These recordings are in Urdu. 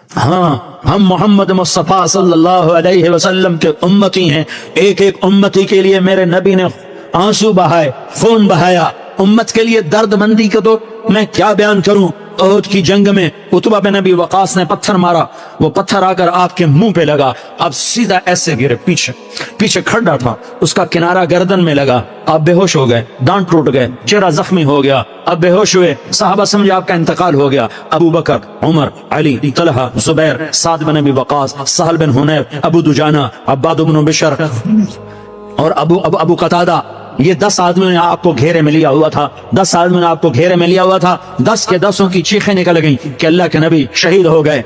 ہاں ہم محمد مصطفیٰ صلی اللہ علیہ وسلم کے امتی ہیں. ایک ایک امتی کے لیے میرے نبی نے آنسو بہائے، خون بہایا. امت کے لیے درد مندی کا تو میں کیا بیان کروں. احد کی جنگ میں عتبہ بن ابی وقاص نے پتھر مارا، وہ پتھر آ کر آپ کے منہ پہ لگا، آپ سیدھا ایسے گرے، پیچھے کھڑا تھا، اس کا کنارہ گردن میں لگا، آپ بے ہوش ہو گئے، دانت ٹوٹ گئے، چہرہ زخمی ہو گیا، آپ بے ہوش ہوئے. صحابہ سمجھے آپ کا انتقال ہو گیا. ابو بکر، عمر، علی، طلحہ، زبیر، سعد بن ابی وقاص، سہل بن حنیف، ابو دجانہ، عباد بن بشر اور ابو قتادہ، یہ 10 آدمیوں نے آپ کو گھیرے میں لیا ہوا تھا. 10 آدمیوں نے آپ کو گھیرے میں لیا ہوا تھا. 10 کے 10 کی چیخیں نکل گئیں کہ اللہ کے نبی شہید ہو گئے.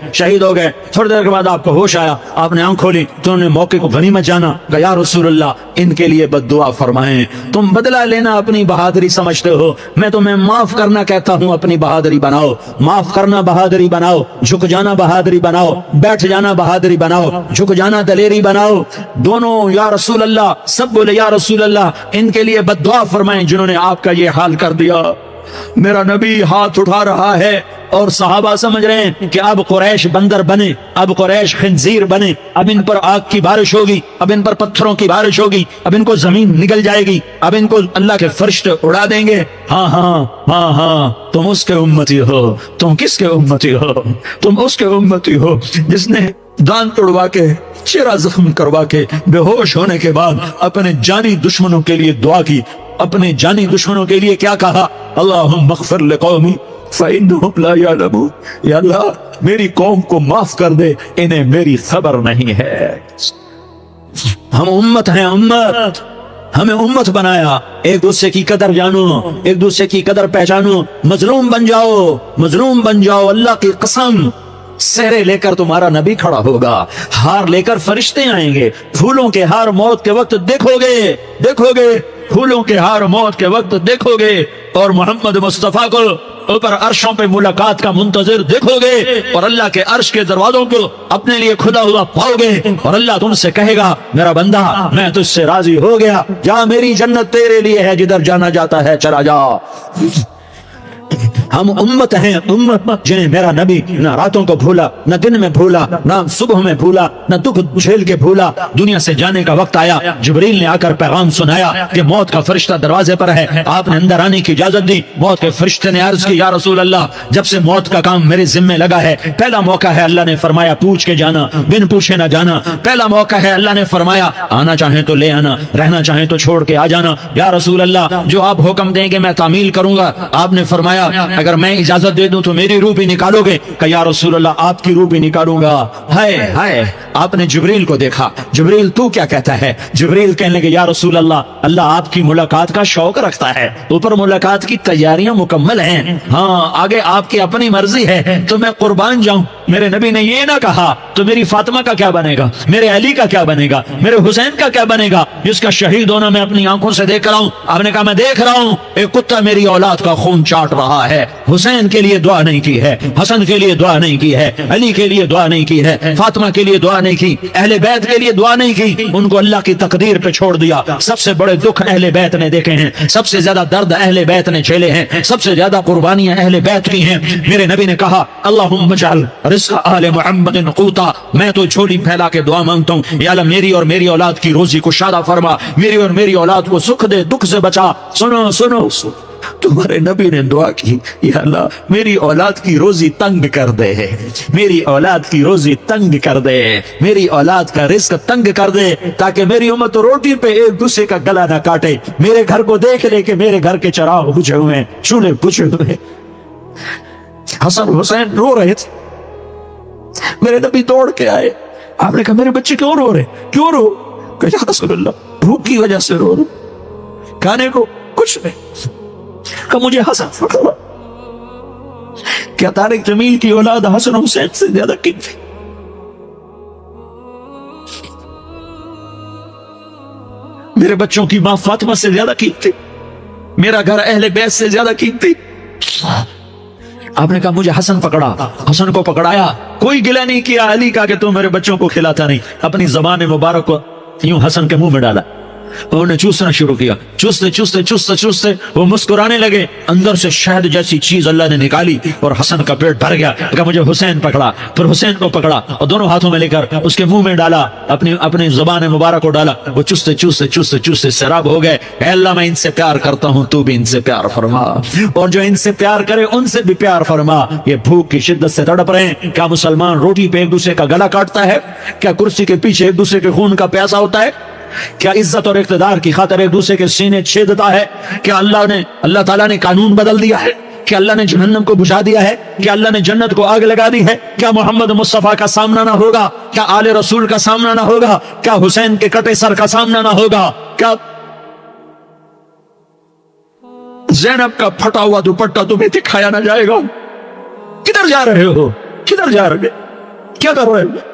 تھوڑی دیر کے بعد آپ کو ہوش آیا، آپ نے آنکھ کھولی تو انہوں نے موقع کو غنیمت جانا کہ یا رسول اللہ ان کے لیے بد دعا فرمائیں. تم بدلہ لینا اپنی بہادری سمجھتے ہو، میں تمہیں معاف کرنا کہتا ہوں. اپنی بہادری بناؤ، معاف کرنا بہادری بناؤ، جھک جانا بہادری بناؤ، بیٹھ جانا بہادری بناؤ، جھک جانا دلیری بناؤ. دونوں یا رسول اللہ، سب بولے یا رسول اللہ ان کے لیے بد دعا فرمائیں جنہوں نے آپ کا یہ حال کر دیا. میرا نبی ہاتھ اٹھا رہا ہے اور صحابہ سمجھ رہے ہیں کہ اب قریش بندر بنے، اب قریش خنزیر بنے، اب ان پر آگ کی بارش ہوگی، اب ان پر پتھروں کی بارش ہوگی، اب ان کو زمین نگل جائے گی، اب ان کو اللہ کے فرشتے اڑا دیں گے. ہاں ہاں ہاں ہاں، تم اس کے امتی ہو. تم کس کے امتی ہو؟ تم اس کے امتی ہو جس نے دان توڑوا کے، چہرہ زخم کروا کے، بے ہوش ہونے کے بعد اپنے جانی دشمنوں کے لیے دعا کی. اپنے جانی دشمنوں کے لیے کیا کہا؟ اللہم اغفر لقومی فإنہم لا یعلمون. یا اللہ میری قوم کو معاف کر دے، انہیں میری خبر نہیں ہے. ہم امت ہیں، امت، ہمیں امت بنایا. ایک دوسرے کی قدر جانو، ایک دوسرے کی قدر پہچانو. مظلوم بن جاؤ، مظلوم بن جاؤ. اللہ کی قسم، سہرے لے کر تمہارا نبی کھڑا ہوگا، ہار لے کر فرشتے آئیں گے. پھولوں کے ہار موت کے وقت دیکھو گے، پھولوں کے ہار موت کے وقت دیکھو گے، اور محمد مصطفیٰ کو اوپر عرشوں پہ ملاقات کا منتظر دیکھو گے، اور اللہ کے عرش کے دروازوں کو اپنے لیے کھلا ہوا پاؤ گے. اور اللہ تم سے کہے گا میرا بندہ میں تجھ سے راضی ہو گیا، جا میری جنت تیرے لیے ہے، جدھر جانا جاتا ہے چلا جا. ہم امت ہیں، امت جنہیں میرا نبی نہ راتوں کو بھولا، نہ دن میں بھولا، نہ صبح میں بھولا، نہ دکھ جھیل کے بھولا. دنیا سے جانے کا وقت آیا، جبریل نے آ کر پیغام سنایا کہ موت کا فرشتہ دروازے پر ہے. آپ نے اندر آنے کی اجازت دی. موت کے فرشتے نے عرض کی یا رسول اللہ جب سے موت کا کام میرے ذمہ لگا ہے، پہلا موقع ہے. اللہ نے فرمایا پوچھ کے جانا، بن پوچھے نہ جانا. پہلا موقع ہے. اللہ نے فرمایا آنا چاہیں تو لے آنا، رہنا چاہیں تو چھوڑ کے آ جانا. یا رسول اللہ جو آپ حکم دیں گے میں تعمیل کروں گا. آپ نے فرمایا اگر میں اجازت دے دوں تو میری روح بھی نکالو گے؟ کہ یا رسول اللہ آپ کی روح بھی نکالوں گا. ہائے آپ نے جبریل کو دیکھا. جبریل تو کیا کہتا ہے؟ جبریل کہنے لگے یا رسول اللہ آپ کی ملاقات کا شوق رکھتا ہے، اوپر ملاقات کی تیاریاں مکمل ہیں، ہاں آگے آپ کی اپنی مرضی ہے تو میں قربان جاؤں. میرے نبی نے یہ نہ کہا تو میری فاطمہ کا کیا بنے گا، میرے علی کا کیا بنے گا، میرے حسین کا کیا بنے گا جس کا شہید ہونا میں اپنی آنکھوں سے دیکھ رہا ہوں. آپ نے کہا میں دیکھ رہا ہوں ایک کتا میری اولاد کا خون چاٹ رہا ہے. حسین کے لیے دعا نہیں کی ہے، حسن کے لیے دعا نہیں کی ہے، علی کے لیے دعا نہیں کی ہے، فاطمہ کے لیے دعا نہیں کی، اہل بیت کے لیے دعا نہیں کی. ان کو اللہ کی تقدیر پہ چھوڑ دیا. سب سے بڑے دکھ اہل بیت نے دیکھے ہیں، سب سے زیادہ درد اہل بیت نے جھیلے ہیں، سب سے زیادہ قربانیاں اہل بیت کی ہیں. میرے نبی نے کہا اللہم اجعل رزق آل محمد قوتا. میں تو جھولی پھیلا کے دعا مانگتا ہوں یا اللہ میری اور میری اولاد کی روزی کو شادہ فرما، میری اور میری اولاد کو سکھ دے، دکھ سے بچا. سنو تمہارے نبی نے دعا کی یا اللہ میری اولاد کی روزی تنگ کر دے، میری اولاد کی روزی تنگ کر دے، میری اولاد کا رزق تنگ کر دے تاکہ میری امت روٹی پہ ایک دوسرے کا گلا نہ کاٹے. میرے گھر کو دیکھ لے کہ میرے گھر کے چراغ بجھے ہوئے ہیں، چولہے بجھے ہوئے. حسن حسین رو رہے تھے. میرے نبی دوڑ کے آئے. آپ نے کہا میرے بچے کیوں رو رہے، کیوں رو؟ کہ یا رسول اللہ بھوک کی وجہ سے رو رہا، کھانے کو کچھ نہیں. کہ مجھے حسن پکڑا. کیا طارق جمیل کی اولاد حسن حسین سے زیادہ قیمتی؟ میرے بچوں کی ماں فاطمہ سے زیادہ قیمتی؟ میرا گھر اہل بیت سے زیادہ قیمتی؟ آپ نے کہا مجھے حسن پکڑا. حسن کو پکڑایا، کوئی گلہ نہیں کیا علی کا کہ تم میرے بچوں کو کھلاتا نہیں. اپنی زبان مبارک کو یوں حسن کے منہ میں ڈالا. انہوں نے چوسنا شروع کیا، چوستے چوستے چوستے چوستے وہ مسکرانے لگے، اندر سے شہد جیسی چیز اللہ نے نکالی اور حسن کا پیٹ بھر گیا۔ کہا مجھے حسین پکڑا، پھر حسین کو پکڑا اور دونوں ہاتھوں میں لے کر اس کے منہ میں ڈالا، اپنی زبان مبارک کو ڈالا، وہ چوستے چوستے چوستے چوستے سیراب ہو گئے۔ اے اللہ میں ان سے پیار کرتا ہوں، تو بھی ان سے پیار فرما، اور جو ان سے پیار کرے ان سے بھی پیار فرما۔ یہ بھوک کی شدت سے تڑپ رہے ہیں، کیا مسلمان روٹی پہ ایک دوسرے کا گلا کاٹتا ہے؟ کیا کرسی کے پیچھے ایک دوسرے کے خون کا پیاسا ہوتا ہے؟ کیا عزت اور اقتدار کی خاطر ایک دوسرے کے سینے چھیدتا ہے؟ کیا اللہ تعالیٰ نے قانون بدل دیا ہے؟ کیا اللہ نے جہنم کو بجھا دیا ہے؟ کیا اللہ نے جنت کو آگ لگا دی ہے؟ کیا محمد مصطفیٰ کا سامنا نہ ہوگا؟ کیا آل رسول کا سامنا نہ ہوگا؟ کیا حسین کے کٹے سر کا سامنا نہ ہوگا؟ کیا زینب کا پھٹا ہوا دوپٹہ تمہیں دکھایا نہ جائے گا؟ کدھر جا رہے ہو؟ کدھر جا رہے؟ کیا کر رہے ہو؟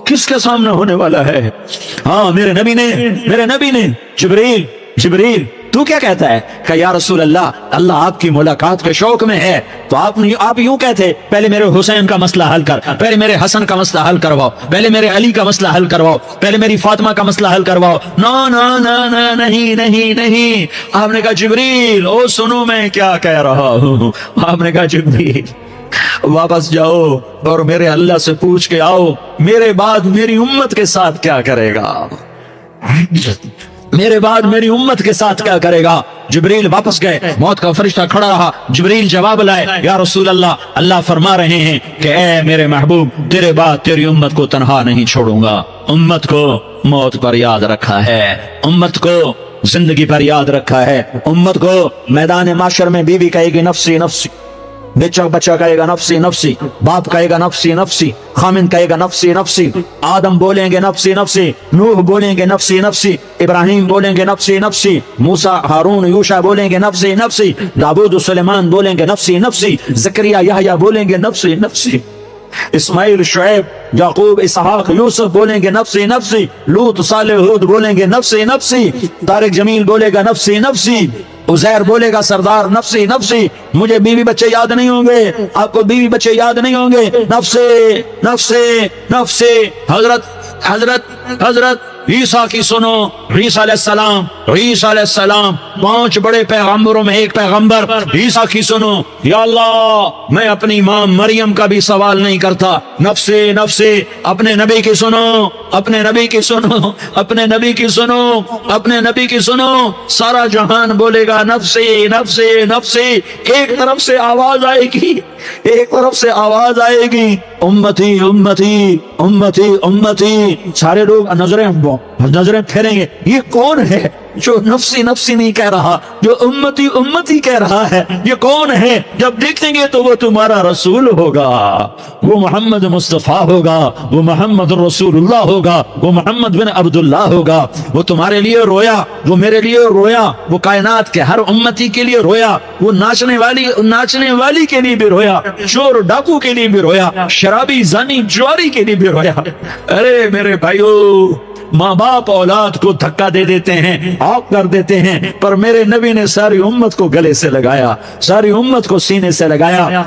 کس کے سامنے ہونے والا ہے؟ ہاں میرے نبی نے جبریل تو کیا کہتا ہے کہ یا رسول اللہ آپ کی ملاقات کے شوق میں ہے، تو آپ یوں کہتے پہلے میرے حسین کا مسئلہ حل کر، پہلے میرے حسن کا مسئلہ حل کرواؤ، پہلے میرے علی کا مسئلہ حل کرواؤ، پہلے میری فاطمہ کا مسئلہ حل کرواؤ۔ نہیں، آپ نے کہا جبریل او سنو میں کیا کہہ رہا ہوں۔ آپ نے کہا جبریل واپس جاؤ اور میرے اللہ سے پوچھ کے آؤ میرے بعد میری امت کے ساتھ کیا کرے گا، میرے بعد میری امت کے ساتھ کیا کرے گا۔ جبریل واپس گئے، موت کا فرشتہ کھڑا رہا، جبریل جواب لائے، یا رسول اللہ فرما رہے ہیں کہ اے میرے محبوب تیرے بعد تیری امت کو تنہا نہیں چھوڑوں گا، امت کو موت پر یاد رکھا ہے، امت کو زندگی پر یاد رکھا ہے، امت کو میدان معاشر میں بیوی کہے گی نفسی نفسی، بچہ کہے گا نفسی نفسی، باپ کہے گا نفسی نفسی، خامن کہے گا نفسی نفسی، آدم بولیں گے نفسی نفسی، نوح بولیں گے نفسی نفسی، ابراہیم بولیں گے نفسی نفسی، موسیٰ ہارون یوشع بولیں گے نفسی نفسی، داؤد و سلیمان بولیں گے نفسی نفسی، زکریا یحییٰ بولیں گے نفسی نفسی، اسماعیل شعیب یعقوب اسحاق یوسف بولیں گے نفسی نفسی، لوط صالح ہود بولیں گے نفسی نفسی، طارق جمیل بولے گا نفسی نفسی، عزیر بولے گا سردار نفسی نفسی، مجھے بیوی بچے یاد نہیں ہوں گے، آپ کو بیوی بچے یاد نہیں ہوں گے، نفسی نفسی نفسی۔ حضرت عیسیٰ کی سنو، عیسیٰ علیہ السلام 5 بڑے پیغمبروں میں ایک پیغمبر، عیسیٰ کی سنو، یا اللہ میں اپنی ماں مریم کا بھی سوال نہیں کرتا، نفسی نفسی۔ اپنے نبی کی سنو، اپنے نبی کی سنو، اپنے نبی کی سنو، اپنے نبی کی سنو، سارا جہان بولے گا نفسی نفسی نفسی۔ ایک طرف سے آواز آئے گی، ایک طرف سے آواز آئے گی، امتی امتی امتی امتی۔ سارے لوگ نظریں پھیریں گے، یہ کون ہے جو نفسی نفسی نہیں کہہ رہا، جو امتی امتی کہہ رہا ہے، یہ کون ہے؟ جب دیکھیں گے تو وہ تمہارا رسول ہوگا، وہ محمد مصطفیٰ ہوگا، وہ محمد رسول اللہ ہوگا، وہ محمد بن عبداللہ ہوگا۔ وہ تمہارے لیے رویا، وہ میرے لیے رویا، وہ کائنات کے ہر امتی کے لیے رویا، وہ ناچنے والی کے لیے بھی رویا، چور ڈاکو کے لیے بھی رویا، شرابی زانی جواری کے لیے بھی رویا۔ ارے میرے بھائیو، ماں باپ اولاد کو دھکا دے دیتے ہیں، آگ کر دیتے ہیں، پر میرے نبی نے ساری امت کو گلے سے لگایا، ساری امت کو سینے سے لگایا۔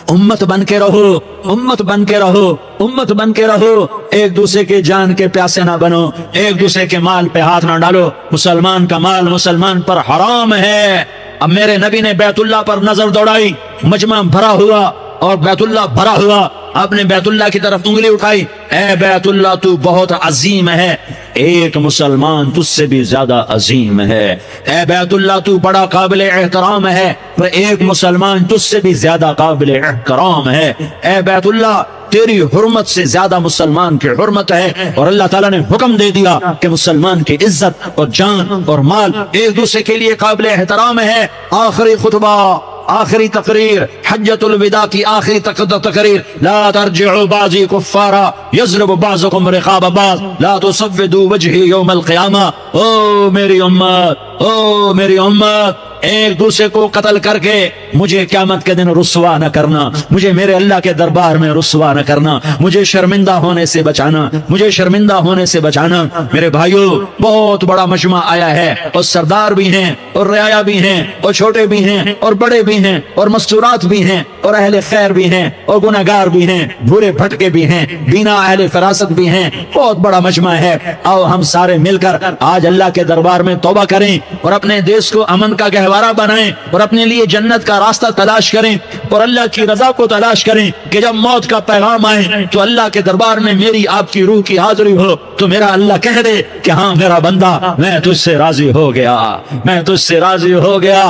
امت بن کے رہو، امت بن کے رہو، امت بن کے رہو، ایک دوسرے کے جان کے پیاسے نہ بنو، ایک دوسرے کے مال پہ ہاتھ نہ ڈالو۔ مسلمان کا مال مسلمان پر حرام ہے۔ اب میرے نبی نے بیت اللہ پر نظر دوڑائی، مجمع بھرا ہوا اور بیت اللہ بھرا ہوا، آپ نے بیت اللہ کی طرف انگلی اٹھائی، اے بیت اللہ تو بہت عظیم ہے، ایک مسلمان تجھ سے بھی زیادہ عظیم ہے، اے بیت اللہ تو بڑا قابل احترام ہے، پر ایک مسلمان تجھ سے بھی زیادہ قابل احترام ہے، اے بیت اللہ تیری حرمت سے زیادہ مسلمان کی حرمت ہے۔ اور اللہ تعالیٰ نے حکم دے دیا کہ مسلمان کی عزت اور جان اور مال ایک دوسرے کے لیے قابل احترام ہے۔ آخری خطبہ، آخری تقریر، حجۃ الوداع کی آخری تقریر، لا ترجعوا بعضی کفارا یضرب بعضکم رقاب بعض لا تسودوا وجہی یوم القیامہ۔ او میری امت، او میری امت، ایک دوسرے کو قتل کر کے مجھے قیامت کے دن رسوا نہ کرنا، مجھے میرے اللہ کے دربار میں رسوا نہ کرنا، مجھے شرمندہ ہونے سے بچانا، مجھے شرمندہ ہونے سے بچانا۔ میرے بھائیوں، بہت بڑا مجمع آیا ہے، اور سردار بھی ہیں اور رعایا بھی ہیں اور چھوٹے بھی ہیں اور بڑے بھی ہیں اور مستورات بھی ہیں اور اہل خیر بھی ہیں اور گناہگار بھی ہیں، بھورے بھٹکے بھی ہیں، بینا اہل فراست بھی ہیں، بہت بڑا مجمع ہے۔ آؤ ہم سارے مل کر آج اللہ کے دربار میں توبہ کریں اور اپنے دیش کو امن کا گہوارہ بنائیں اور اپنے لیے جنت کا راستہ تلاش کریں اور اللہ کی رضا کو تلاش کریں کہ جب موت کا پیغام آئے تو اللہ کے دربار میں میری آپ کی روح کی حاضری ہو تو میرا اللہ کہہ دے کہ ہاں میرا بندہ، میں تجھ سے راضی ہو گیا، میں تجھ سے راضی ہو گیا۔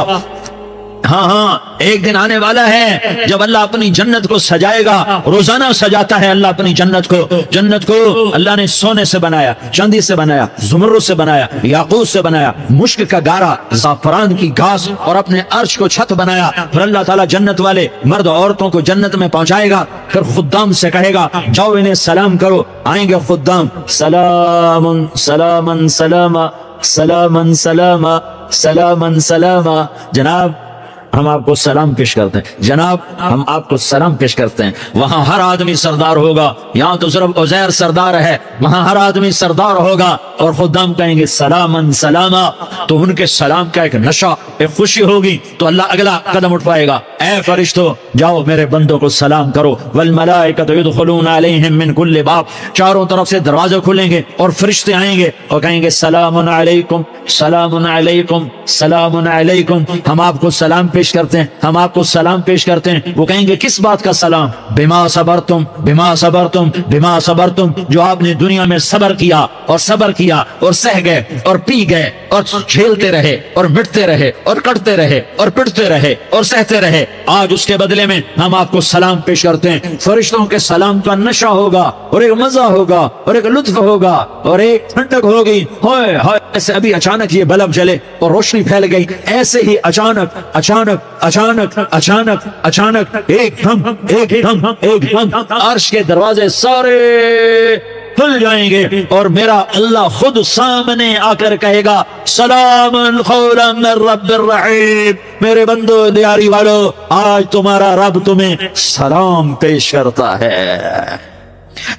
ہاں ہاں، ایک دن آنے والا ہے جب اللہ اپنی جنت کو سجائے گا، روزانہ سجاتا ہے اللہ اپنی جنت کو۔ جنت کو اللہ نے سونے سے بنایا، چاندی سے بنایا، زمرد سے بنایا، یاقوت سے بنایا، مشک کا گارا، زعفران کی گھاس اور اپنے عرش کو چھت بنایا۔ پھر اللہ تعالیٰ جنت والے مرد عورتوں کو جنت میں پہنچائے گا، پھر خدام سے کہے گا جاؤ انہیں سلام کرو۔ آئیں گے خدام، سلام سلام سلاما سلام سلاما سلام سلاما۔ جناب ہم آپ کو سلام پیش کرتے ہیں، جناب ہم آپ کو سلام پیش کرتے ہیں۔ وہاں ہر آدمی سردار ہوگا، یہاں تو صرف عزیر سردار ہے، وہاں ہر آدمی سردار ہوگا اور خدام کہیں گے سلام سلاما۔ تو ان کے سلام کا ایک نشہ، ایک خوشی ہوگی، تو اللہ اگلا قدم اٹھائے گا، اے فرشتو جاؤ میرے بندوں کو سلام کرو۔ والملائکۃ یدخلون علیہم من کل باب، چاروں طرف سے دروازے کھلیں گے اور فرشتے آئیں گے اور کہیں گے سلام علیکم سلام علیکم سلام علیکم۔ ہم آپ کو سلام پیش کرتے ہیں، ہم آپ کو سلام پیش کرتے ہیں۔ وہ کہیں گے کس بات کا سلام؟ بما صبرتم بما صبرتم بما صبرتم، جو آپ نے دنیا میں صبر کیا اور صبر کیا اور سہ گئے اور پی گئے اور جھیلتے رہے اور مٹتے رہے اور کٹتے رہے اور پٹتے رہے اور سہتے رہے، آج اس کے بدلے میں ہم آپ کو سلام پیش کرتے ہیں۔ فرشتوں کے سلام کا نشہ ہوگا اور ایک مزہ ہوگا اور ایک لطف ہوگا اور ایک ٹھنڈک ہوگی۔ ہائے ہائے، ایسے ابھی اچانک یہ بلب جلے اور روشنی پھیل گئی، ایسے ہی اچانک اچانک اچانک اچانک اچانک ایک دم ایک دم ایک دم عرش کے دروازے سارے کھل جائیں گے اور میرا اللہ خود سامنے آ کر کہے گا سلام قولا من رب الرحیم۔ میرے بندو دیاری والو، آج تمہارا رب تمہیں سلام پیش کرتا ہے،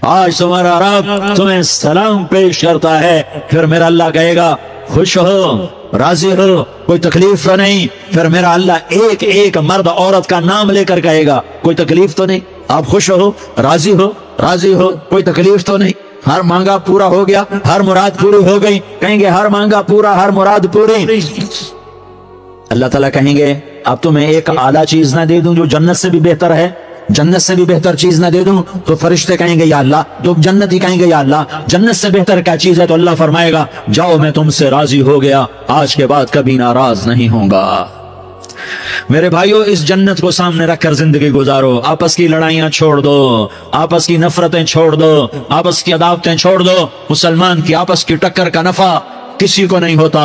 آج تمہارا رب تمہیں سلام پیش کرتا ہے۔ پھر میرا اللہ کہے گا خوش ہو، راضی ہو، کوئی تکلیف تو نہیں؟ پھر میرا اللہ ایک ایک مرد عورت کا نام لے کر کہے گا کوئی تکلیف تو نہیں؟ آپ خوش ہو، راضی ہو، راضی ہو، کوئی تکلیف تو نہیں؟ ہر مانگا پورا ہو گیا، ہر مراد پوری ہو گئی؟ کہیں گے ہر مانگا پورا، ہر مراد پوری۔ اللہ تعالیٰ کہیں گے اب تمہیں ایک اعلیٰ چیز نہ دے دوں جو جنت سے بھی بہتر ہے؟ جنت سے بھی بہتر چیز نہ دے دوں؟ تو فرشتے کہیں گے یا اللہ، تو جنت ہی کہیں گے یا اللہ جنت سے بہتر کیا چیز ہے؟ تو اللہ فرمائے گا جاؤ میں تم سے راضی ہو گیا، آج کے بعد کبھی ناراض نہیں ہوں گا۔ میرے بھائیوں، اس جنت کو سامنے رکھ کر زندگی گزارو، آپس کی لڑائیاں چھوڑ دو، آپس کی نفرتیں چھوڑ دو، آپس کی عداوتیں چھوڑ دو۔ مسلمان کی آپس کی ٹکر کا نفع کسی کو نہیں ہوتا،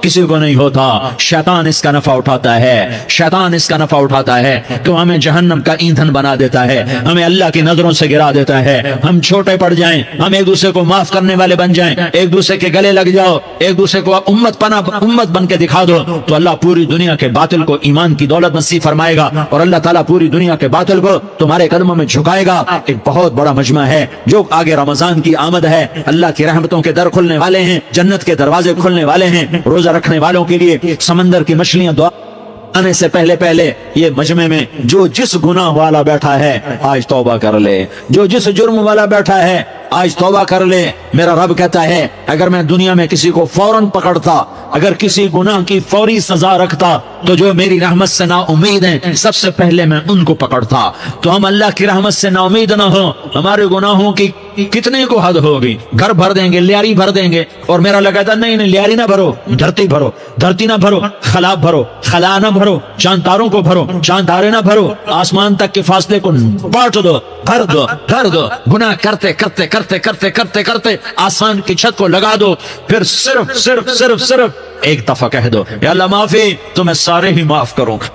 کسی کو نہیں ہوتا۔ شیطان اس کا نفع اٹھاتا ہے، شیطان اس کا نفع اٹھاتا ہے تو ہمیں جہنم کا ایندھن بنا دیتا ہے، ہمیں اللہ کی نظروں سے گرا دیتا ہے، ہم چھوٹے پڑ جائیں، ہم ایک دوسرے کو معاف کرنے والے بن جائیں، ایک دوسرے کے گلے لگ جاؤ، ایک دوسرے کو امت بن کے دکھا دو، تو اللہ پوری دنیا کے باطل کو ایمان کی دولت نصیب فرمائے گا اور اللہ تعالیٰ پوری دنیا کے باطل کو تمہارے قدموں میں جھکائے گا۔ ایک بہت بڑا مجمع ہے، جو آگے رمضان کی آمد ہے، اللہ کی رحمتوں کے در کھلنے والے ہیں، جنت کے دروازے کھلنے والے ہیں، روزہ رکھنے والوں کے لیے سمندر کی مچھلیاں دعا آنے سے پہلے پہلے یہ مجمع میں جو جس گناہ والا بیٹھا ہے آج توبہ کر لے، جو جس جرم والا بیٹھا ہے آج توبہ کر لے۔ میرا رب کہتا ہے اگر میں دنیا میں کسی کو فوراً پکڑتا، اگر کسی گناہ کی فوری سزا رکھتا تو جو میری رحمت سے نا امید ہیں سب سے پہلے میں ان کو پکڑتا۔ تو ہم اللہ کی رحمت سے نا امید نہ ہو، ہمارے گناہوں کی کتنے کو حد ہوگی، گھر بھر دیں گے، لیاری بھر دیں گے، اور میرا لگتا نہیں لیاری نہ بھرو، دھرتی بھرو، دھرتی نہ بھرو، خلا بھرو، خلا نہ بھرو، چاند تاروں کو بھرو، چاند تارے نہ بھرو، آسمان تک کے فاصلے کو بانٹ دو، بھر دو، بھر دو، گناہ کرتے کرتے کرتے کرتے کرتے کرتے آسمان کی چھت کو لگا دو، پھر صرف صرف صرف صرف ایک دفعہ کہہ دو یا اللہ معافی، تو میں سارے ہی معاف کروں گا،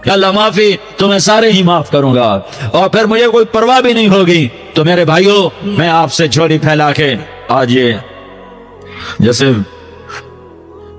یا اللہ معافی، تو میں سارے ہی معاف کروں گا، اور پھر مجھے کوئی پرواہ بھی نہیں ہوگی۔ تو میرے بھائیوں، میں آپ سے جھولی پھیلا کے آج یہ جیسے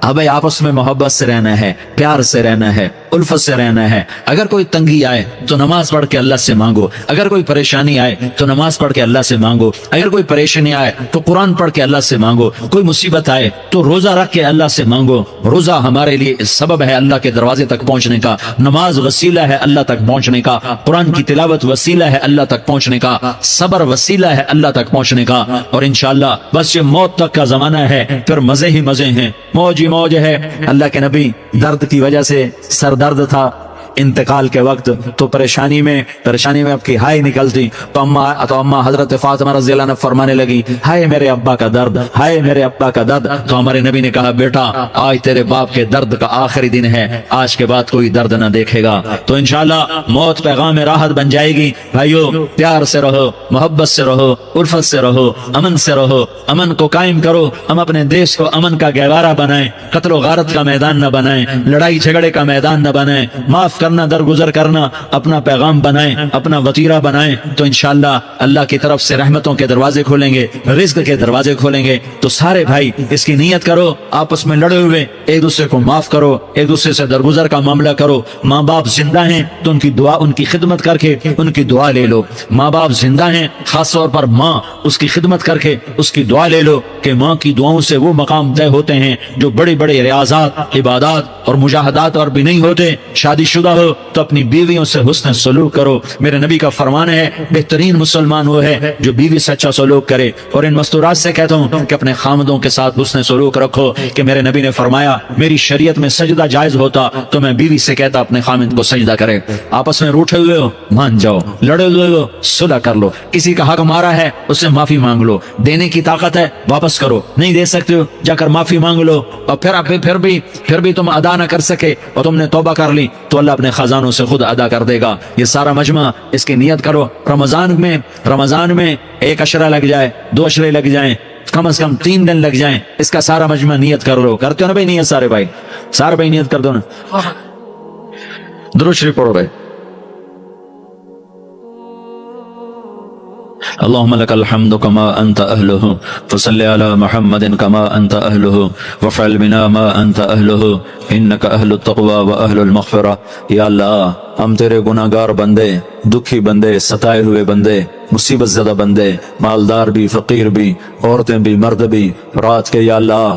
اب آپس میں محبت سے رہنا ہے، پیار سے رہنا ہے، الفت سے رہنا ہے۔ اگر کوئی تنگی آئے تو نماز پڑھ کے اللہ سے مانگو، اگر کوئی پریشانی آئے تو نماز پڑھ کے اللہ سے مانگو، اگر کوئی پریشانی آئے تو قرآن پڑھ کے اللہ سے مانگو، کوئی مصیبت آئے تو روزہ رکھ کے اللہ سے مانگو۔ روزہ ہمارے لیے سبب ہے اللہ کے دروازے تک پہنچنے کا، نماز وسیلہ ہے اللہ تک پہنچنے کا، قرآن کی تلاوت وسیلہ ہے اللہ تک پہنچنے کا، صبر وسیلہ ہے اللہ تک پہنچنے کا۔ اور انشاءاللہ بس یہ موت تک کا زمانہ ہے، پھر مزے ہی مزے ہیں، موج ہی موج ہے۔ اللہ کے نبی درد کی وجہ سے سر درد تھا انتقال کے وقت، تو پریشانی میں اب کی ہائے نکلتی تو اما حضرت فاطمہ رضی اللہ عنہ فرمانے لگی، ہائے میرے ابا کا درد، ہائے میرے ابا کا درد۔ تو ہمارے نبی نے کہا، بیٹا آج تیرے باپ کے درد کا آخری دن ہے، آج کے بعد کوئی درد نہ دیکھے گا۔ تو انشاءاللہ موت پیغام راحت بن جائے گی۔ بھائیو پیار سے رہو، محبت سے رہو، الفت سے رہو، امن سے رہو، امن کو قائم کرو۔ ہم اپنے دیش کو امن کا گہوارہ بنائیں، قتل و غارت کا میدان نہ بنائیں، لڑائی جھگڑے کا میدان نہ بنائیں، معاف کرنا درگزر کرنا اپنا پیغام بنائیں، اپنا وتیرہ بنائیں، تو انشاءاللہ اللہ کی طرف سے رحمتوں کے دروازے کھولیں گے، رزق کے دروازے کھولیں گے۔ تو سارے بھائی اس کی نیت کرو، آپس میں لڑے ہوئے ایک دوسرے کو معاف کرو، ایک دوسرے سے درگزر کا معاملہ کرو۔ ماں باپ زندہ ہیں تو ان کی دعا، ان کی خدمت کر کے ان کی دعا لے لو۔ ماں باپ زندہ ہیں، خاص طور پر ماں، اس کی خدمت کر کے اس کی دعا لے لو، کہ ماں کی دعاؤں سے وہ مقام طے ہوتے ہیں جو بڑے بڑے ریاضات، عبادات اور مجاہدات اور بھی نہیں ہوتے۔ شادی شدہ ہو تو اپنی بیویوں سے حسن سلوک کرو۔ میرے نبی کا فرمان ہے، بہترین مسلمان وہ ہے جو بیوی سے اچھا سلوک کرے۔ اور ان مستورات سے کہتا ہوں کہ اپنے خامدوں کے ساتھ حسن سلوک رکھو، کہ میرے نبی نے فرمایا میری شریعت میں سجدہ جائز ہوتا تو میں بیوی سے کہتا اپنے خامد کو سجدہ کرے۔ آپس میں روٹھے ہوئے ہو مان جاؤ، لڑے ہوئے ہو صلح کر لو، کسی کا حق مارا ہے اس سے معافی مانگ لو، دینے کی طاقت ہے واپس کرو، نہیں دے سکتے ہو جا کر معافی مانگ لو۔ اور پھر بھی تم ادا نہ کر سکے اور تم نے توبہ کر لی تو اللہ اپنے خزانوں سے خود ادا کر دے گا۔ یہ سارا مجمع اس کی نیت کرو۔ رمضان میں 1 عشرہ لگ جائے، 2 عشرے لگ جائیں، کم از کم 3 دن لگ جائیں، اس کا سارا مجمع نیت کر لو۔ کرتے ہو نا بھائی نیت؟ سارے بھائی نیت کر دو نا۔ درود شریف پڑھو بھائی۔ اللهم لك الحمد كما أنت أهله، فصل على محمد كما أنت أهله، وفعل بنا ما أنت أهله، إنك أهل التقوى وأهل المغفرة۔ یا اللہ ہم تیرے گناہگار بندے، دکھی بندے، ستائے ہوئے بندے، مصیبت زدہ بندے، مالدار بھی، فقیر بھی، عورتیں بھی، مرد بھی، رات کے یا اللہ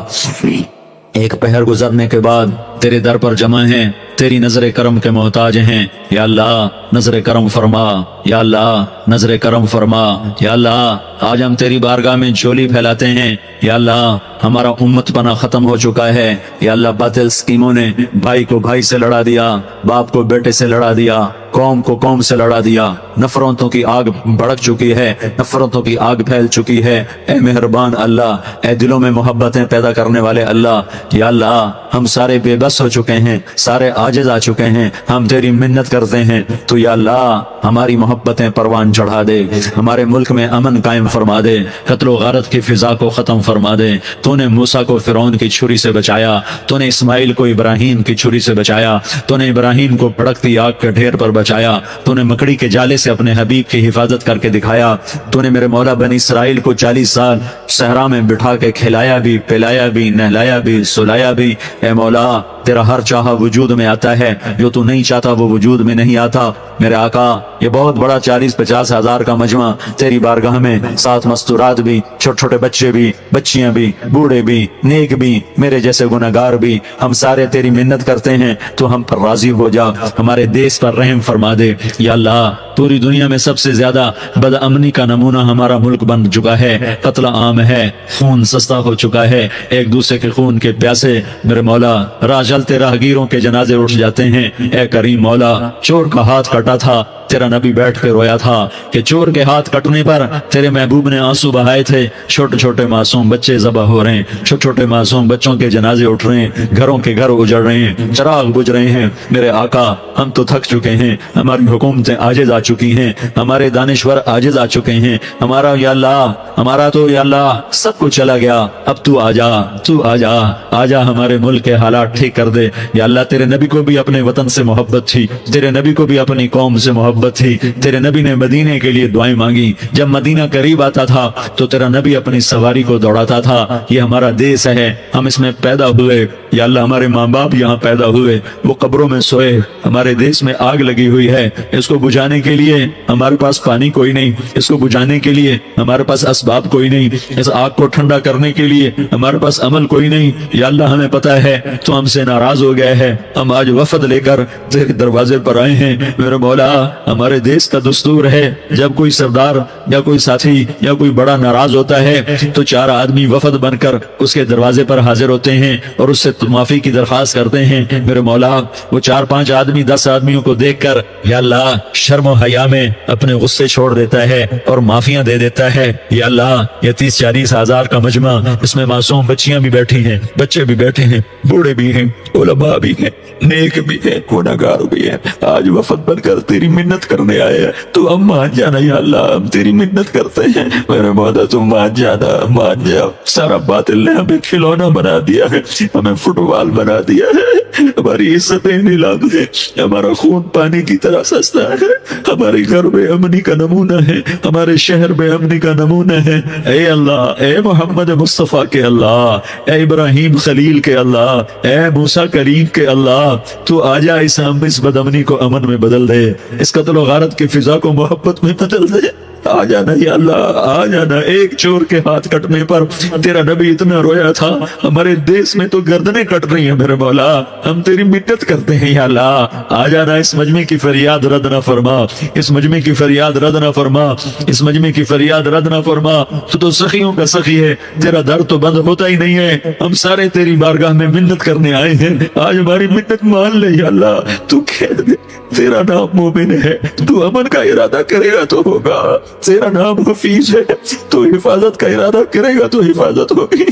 ایک پہر گزرنے کے بعد تیرے در پر جمع ہیں، تیری نظر کرم کے محتاج ہیں۔ یا اللہ نظر کرم فرما، یا اللہ نظر کرم فرما۔ یا اللہ آج ہم تیری بارگاہ میں جھولی پھیلاتے ہیں۔ یا اللہ ہمارا امت پنا ختم ہو چکا ہے۔ یا اللہ باطل سکیموں نے بھائی کو بھائی سے لڑا دیا، باپ کو بیٹے سے لڑا دیا، قوم کو قوم سے لڑا دیا، نفرتوں کی آگ بھڑک چکی ہے، نفرتوں کی آگ پھیل چکی ہے۔ اے مہربان اللہ، اے دلوں میں محبتیں پیدا کرنے والے اللہ، یا اللہ ہم سارے بے بس ہو چکے ہیں، سارے عاجز آ چکے ہیں، ہم تیری منت کرتے ہیں تو یا اللہ ہماری محبتیں پروان چڑھا دے، ہمارے ملک میں امن قائم فرما دے، قتل و غارت کی فضا کو ختم فرما دے۔ تو نے موسیٰ کو فرعون کی چھری سے بچایا، تو نے اسماعیل کو ابراہیم کی چھری سے بچایا، تو نے ابراہیم کو بھڑکتی آگ کے ڈھیر پر بچایا، تو نے مکڑی کے جالے سے اپنے حبیب کی حفاظت کر کے دکھایا، تو نے میرے مولا بنی اسرائیل کو 40 سال صحرا میں بٹھا کے کھلایا بھی، پلایا بھی، نہلایا بھی، سلایا بھی۔ اے مولا تیرا ہر چاہا وجود میں آتا ہے، جو تو نہیں چاہتا وہ وجود میں نہیں آتا۔ میرے آقا یہ بہت بڑا 40-50 ہزار کا مجمع تیری بارگاہ میں، ساتھ مستورات بھی، چھوٹے چھوٹے بچے بھی، بچیاں بھی، بوڑھے بھی، نیک بھی، میرے جیسے گناہگار بھی، ہم سارے تیری منت کرتے ہیں تو ہم پر راضی ہو جا، ہمارے دیس پر رحم فرما دے۔ یا اللہ پوری دنیا میں سب سے زیادہ بد امنی کا نمونہ ہمارا ملک بن چکا ہے، قتل عام ہے، خون سستا ہو چکا ہے، ایک دوسرے کے خون کے پیاسے میرے مولا راہ چلتے راہگیروں کے جنازے اٹھ جاتے ہیں۔ اے کریم مولا چور کا ہاتھ کٹا تھا، تیرا نبی بیٹھ کے رویا تھا کہ چور کے ہاتھ کٹنے پر تیرے محبوب نے آنسو بہائے تھے، چھوٹے چھوٹے معصوم بچے ذبح ہو رہے ہیں، چھوٹے چھوٹے معصوم بچوں کے جنازے اٹھ رہے ہیں، گھروں کے گھر اجڑ رہے ہیں، چراغ بجھ رہے ہیں۔ میرے آقا ہم تو تھک چکے ہیں، ہماری حکومتیں عاجز آ چکی ہیں، ہمارے دانشور عاجز آ چکے ہیں، ہمارا یا اللہ ہمارا تو یا اللہ سب کچھ چلا گیا، اب تو آجا، تو آجا، آجا ہمارے ملک کے حالات ٹھیک کر دے۔ یا اللہ تیرے نبی کو بھی اپنے وطن سے محبت تھی، تیرے نبی کو بھی اپنی قوم سے محبت محبت تھی. تیرے نبی نے مدینے کے لیے دعائیں مانگی. جب مدینہ قریب آتا تھا تو تیرا نبی اپنی سواری کو دوڑاتا تھا. یہ ہمارا دیس ہے, ہم اس میں پیدا ہوئے. یا اللہ ہمارے ماں باپ یہاں پیدا ہوئے, وہ قبروں میں سوئے. ہمارے دیس میں آگ لگی ہوئی ہے, اس کو بجھانے کے لیے ہمارے پاس پانی کوئی نہیں, اس کو بجھانے کے لیے ہمارے پاس اسباب کوئی نہیں, اس آگ کو ٹھنڈا کرنے کے لیے ہمارے پاس عمل کوئی نہیں. یا اللہ ہمیں پتہ ہے تو ہم سے ناراض ہو گئے ہیں, ہم آج وفد لے کر تیرے دروازے پر آئے ہیں. میرے مولا ہمارے دیس کا دستور ہے, جب کوئی سردار یا کوئی ساتھی یا کوئی بڑا ناراض ہوتا ہے تو 4 آدمی وفد بن کر اس کے دروازے پر حاضر ہوتے ہیں اور اس سے معافی کی درخواست کرتے ہیں. میرے مولا وہ 4-5 آدمی 10 آدمیوں کو دیکھ کر یا اللہ شرم و حیا میں اپنے غصے چھوڑ دیتا ہے اور معافیاں دے دیتا ہے. یا اللہ یہ 30-40 ہزار کا مجمع, اس میں معصوم بچیاں بھی بیٹھی ہیں, بچے بھی بیٹھے ہیں, بوڑھے بھی ہیں, علماء بھی ہیں, نیک بھی ہیں, گنہگار بھی ہیں. آج وفد بن کر تیری منت کرنے آئے ہیں, تو ہم مان جانا یا اللہ, ہم تیری منت کرتے ہیں. میرے مولا تم مان جانا, مان جاؤ. سارا باطل نے ہمیں کھلونا بنا دیا ہے, ہمیں فٹ بال بنا دیا ہے, ہماری عزتیں نیلام ہے, ہمارا خون پانی کی طرح سستا ہے, ہمارے گھر بے امنی کا نمونہ ہے, ہمارے شہر بے امنی کا نمونہ ہے. اے اللہ, اے محمد مصطفیٰ کے اللہ, اے ابراہیم خلیل کے اللہ, اے موسیٰ کریم کے اللہ, تو آجا اس بد امنی کو امن میں بدل دے, اس قتل و غارت کی فضا کو محبت میں بدل دے. آ جانا یا اللہ, آ جانا. ایک چور کے ہاتھ کٹنے پر تیرا نبی اتنا رویا تھا, ہمارے دیس میں تو گردنیں کٹ رہی ہیں. میرے مولا ہم تیری منت کرتے ہیں یا اللہ, آ جانا. اس مجمع کی فریاد رد نہ فرما, اس مجمع کی فریاد رد نہ فرما, اس مجمع کی فریاد رد نہ فرما. تو سخیوں کا سخی ہے, تیرا در تو بند ہوتا ہی نہیں ہے. ہم سارے تیری بارگاہ میں منت کرنے آئے ہیں, آج ہماری منت مان لے یا اللہ. تو کہہ دے تیرا نام مومن ہے, تو امن کا ارادہ کرے گا تو ہوگا. تیرا نام حفیظ ہے, تو حفاظت کا ارادہ کرے گا تو حفاظت ہوگی.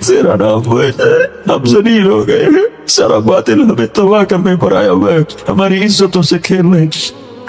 تیرا نام ہے, ہم ذلیل ہو گئے, سارا باطل ہمیں تباہ کرنے پر آیا ہوا ہے. ہماری عزتوں سے کھیل رہے,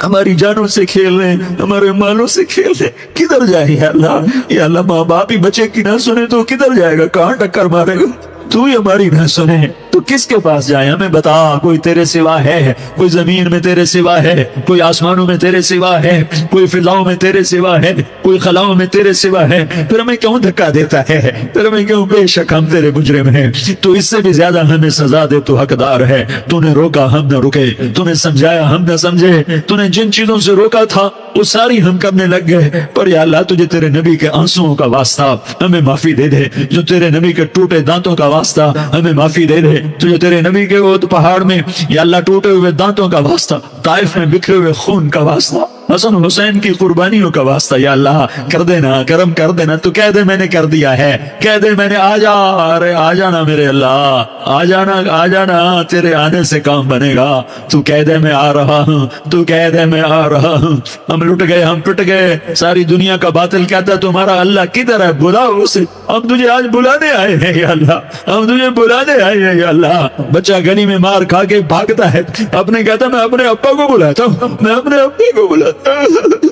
ہماری جانوں سے کھیل رہے, ہمارے مالوں سے کھیل رہے. کدھر جائے یا اللہ, یا اللہ ماں باپ ہی بچے کی نہ سنے تو کدھر جائے گا, کہاں ٹکر مارے گا. تو ہی ہماری نہ سنے تو کس کے پاس جائے, ہمیں بتا. کوئی تیرے سوا ہے, کوئی زمین میں تیرے سوا ہے, کوئی آسمانوں میں تیرے سوا ہے, کوئی فضاؤں میں تیرے سوا ہے, کوئی خلاؤں میں تیرے سوا ہے. پھر ہمیں کیوں دھکا دیتا ہے, پھر ہمیں کیوں, بے شک ہم تیرے مجرم ہیں, تو اس سے بھی زیادہ ہمیں سزا دے, تو حقدار ہے. تو نے روکا ہم نہ رکے, تو نے سمجھایا ہم نہ سمجھے, تو نے جن چیزوں سے روکا تھا وہ ساری ہم کرنے لگ گئے. پر یا اللہ تجھے تیرے نبی کے آنسوؤں کا واسطہ ہمیں معافی دے دے, جو تیرے نبی کے ٹوٹے دانتوں کا واسطہ ہمیں معافی دے دے, تجھے تیرے نبی کے اود پہاڑ میں یا اللہ ٹوٹے ہوئے دانتوں کا واسطہ, طائف میں بکھرے ہوئے خون کا واسطہ, حسن حسین کی قربانیوں کا واسطہ یا اللہ کر دینا, کرم کر دینا. تو کہہ دے میں نے کر دیا ہے, کہہ دے میں نے, آ جا, ارے آ جانا میرے اللہ, آ جانا, آ جانا, تیرے آنے سے کام بنے گا. تو کہہ دے میں آ رہا ہوں, تو کہہ دے میں آ رہا ہوں. ہم لٹ گئے, ہم پٹ گئے, ساری دنیا کا باطل کہتا ہے تمہارا اللہ کدھر ہے, بلاؤ اسے. ہم تجھے آج بلانے آئے ہیں یا اللہ, ہم تجھے بلانے آئے ہیں یا اللہ. بچہ گلی میں مار کھا کے بھاگتا ہے, اپنے کہتا میں اپنے ابا کو بلاتا ہوں, میں اپنے ابا کو بلاتا ہوں,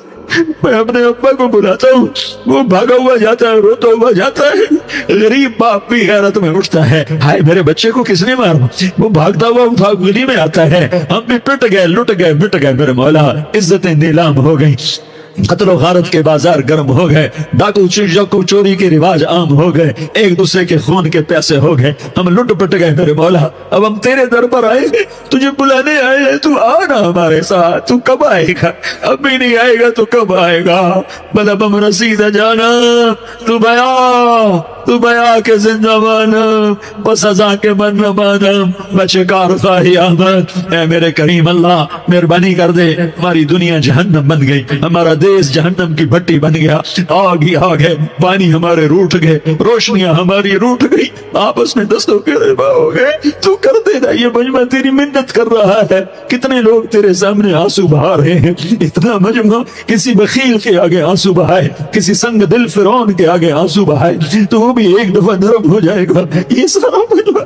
میں اپنے ابا کو بلاتا ہوں. وہ بھاگا ہوا جاتا ہے, روتا ہوا جاتا ہے. غریب باپ بھی غیرت میں اٹھتا ہے, ہائے میرے بچے کو کس نے مارا. وہ بھاگتا ہوا اٹھا گلی میں آتا ہے. ہم بھی پٹ گئے, لٹ گئے, مٹ گئے. میرے مولا عزتیں نیلام ہو گئی, قتل و غارت کے بازار گرم ہو گئے, ڈاکو چوری کے رواج عام ہو گئے, ایک دوسرے کے خون کے پیسے ہو گئے, ہم لٹ پٹ گئے. میرے مولا اب ہم تیرے در پر آئے ہیں, تجھے بلانے آئے ہیں, تو آنا ہمارے ساتھ. تو کب آئے گا, اب بھی نہیں آئے گا تو کب آئے گا. بلب ہم رسید جانا, تو بیا کے زندہ مانا, بس ازا کے من مانا, بچکار خواہی آمد. اے میرے کریم اللہ مہربانی کر دے, ہماری دنیا جہنم بن گئی, ہمارا دیس جہنم کی بھٹی بن گیا. آگ ہی آگ ہے, پانی ہمارے روٹ گئے, روشنیاں ہماری روٹ گئی, آپس میں دستوں کے ربا ہو گئے. تو کر دینا, یہ مجمع تیری منت کر رہا ہے. کتنے لوگ تیرے سامنے آنسو بہا رہے ہیں, اتنا مجمع کسی بخیل کے آگے آنسو بہائے, کسی سنگ دل فرعون کے آگے آنسو بہائے, تو وہ بھی ایک دفعہ نرم ہو جائے گا. یہ سارا مجمع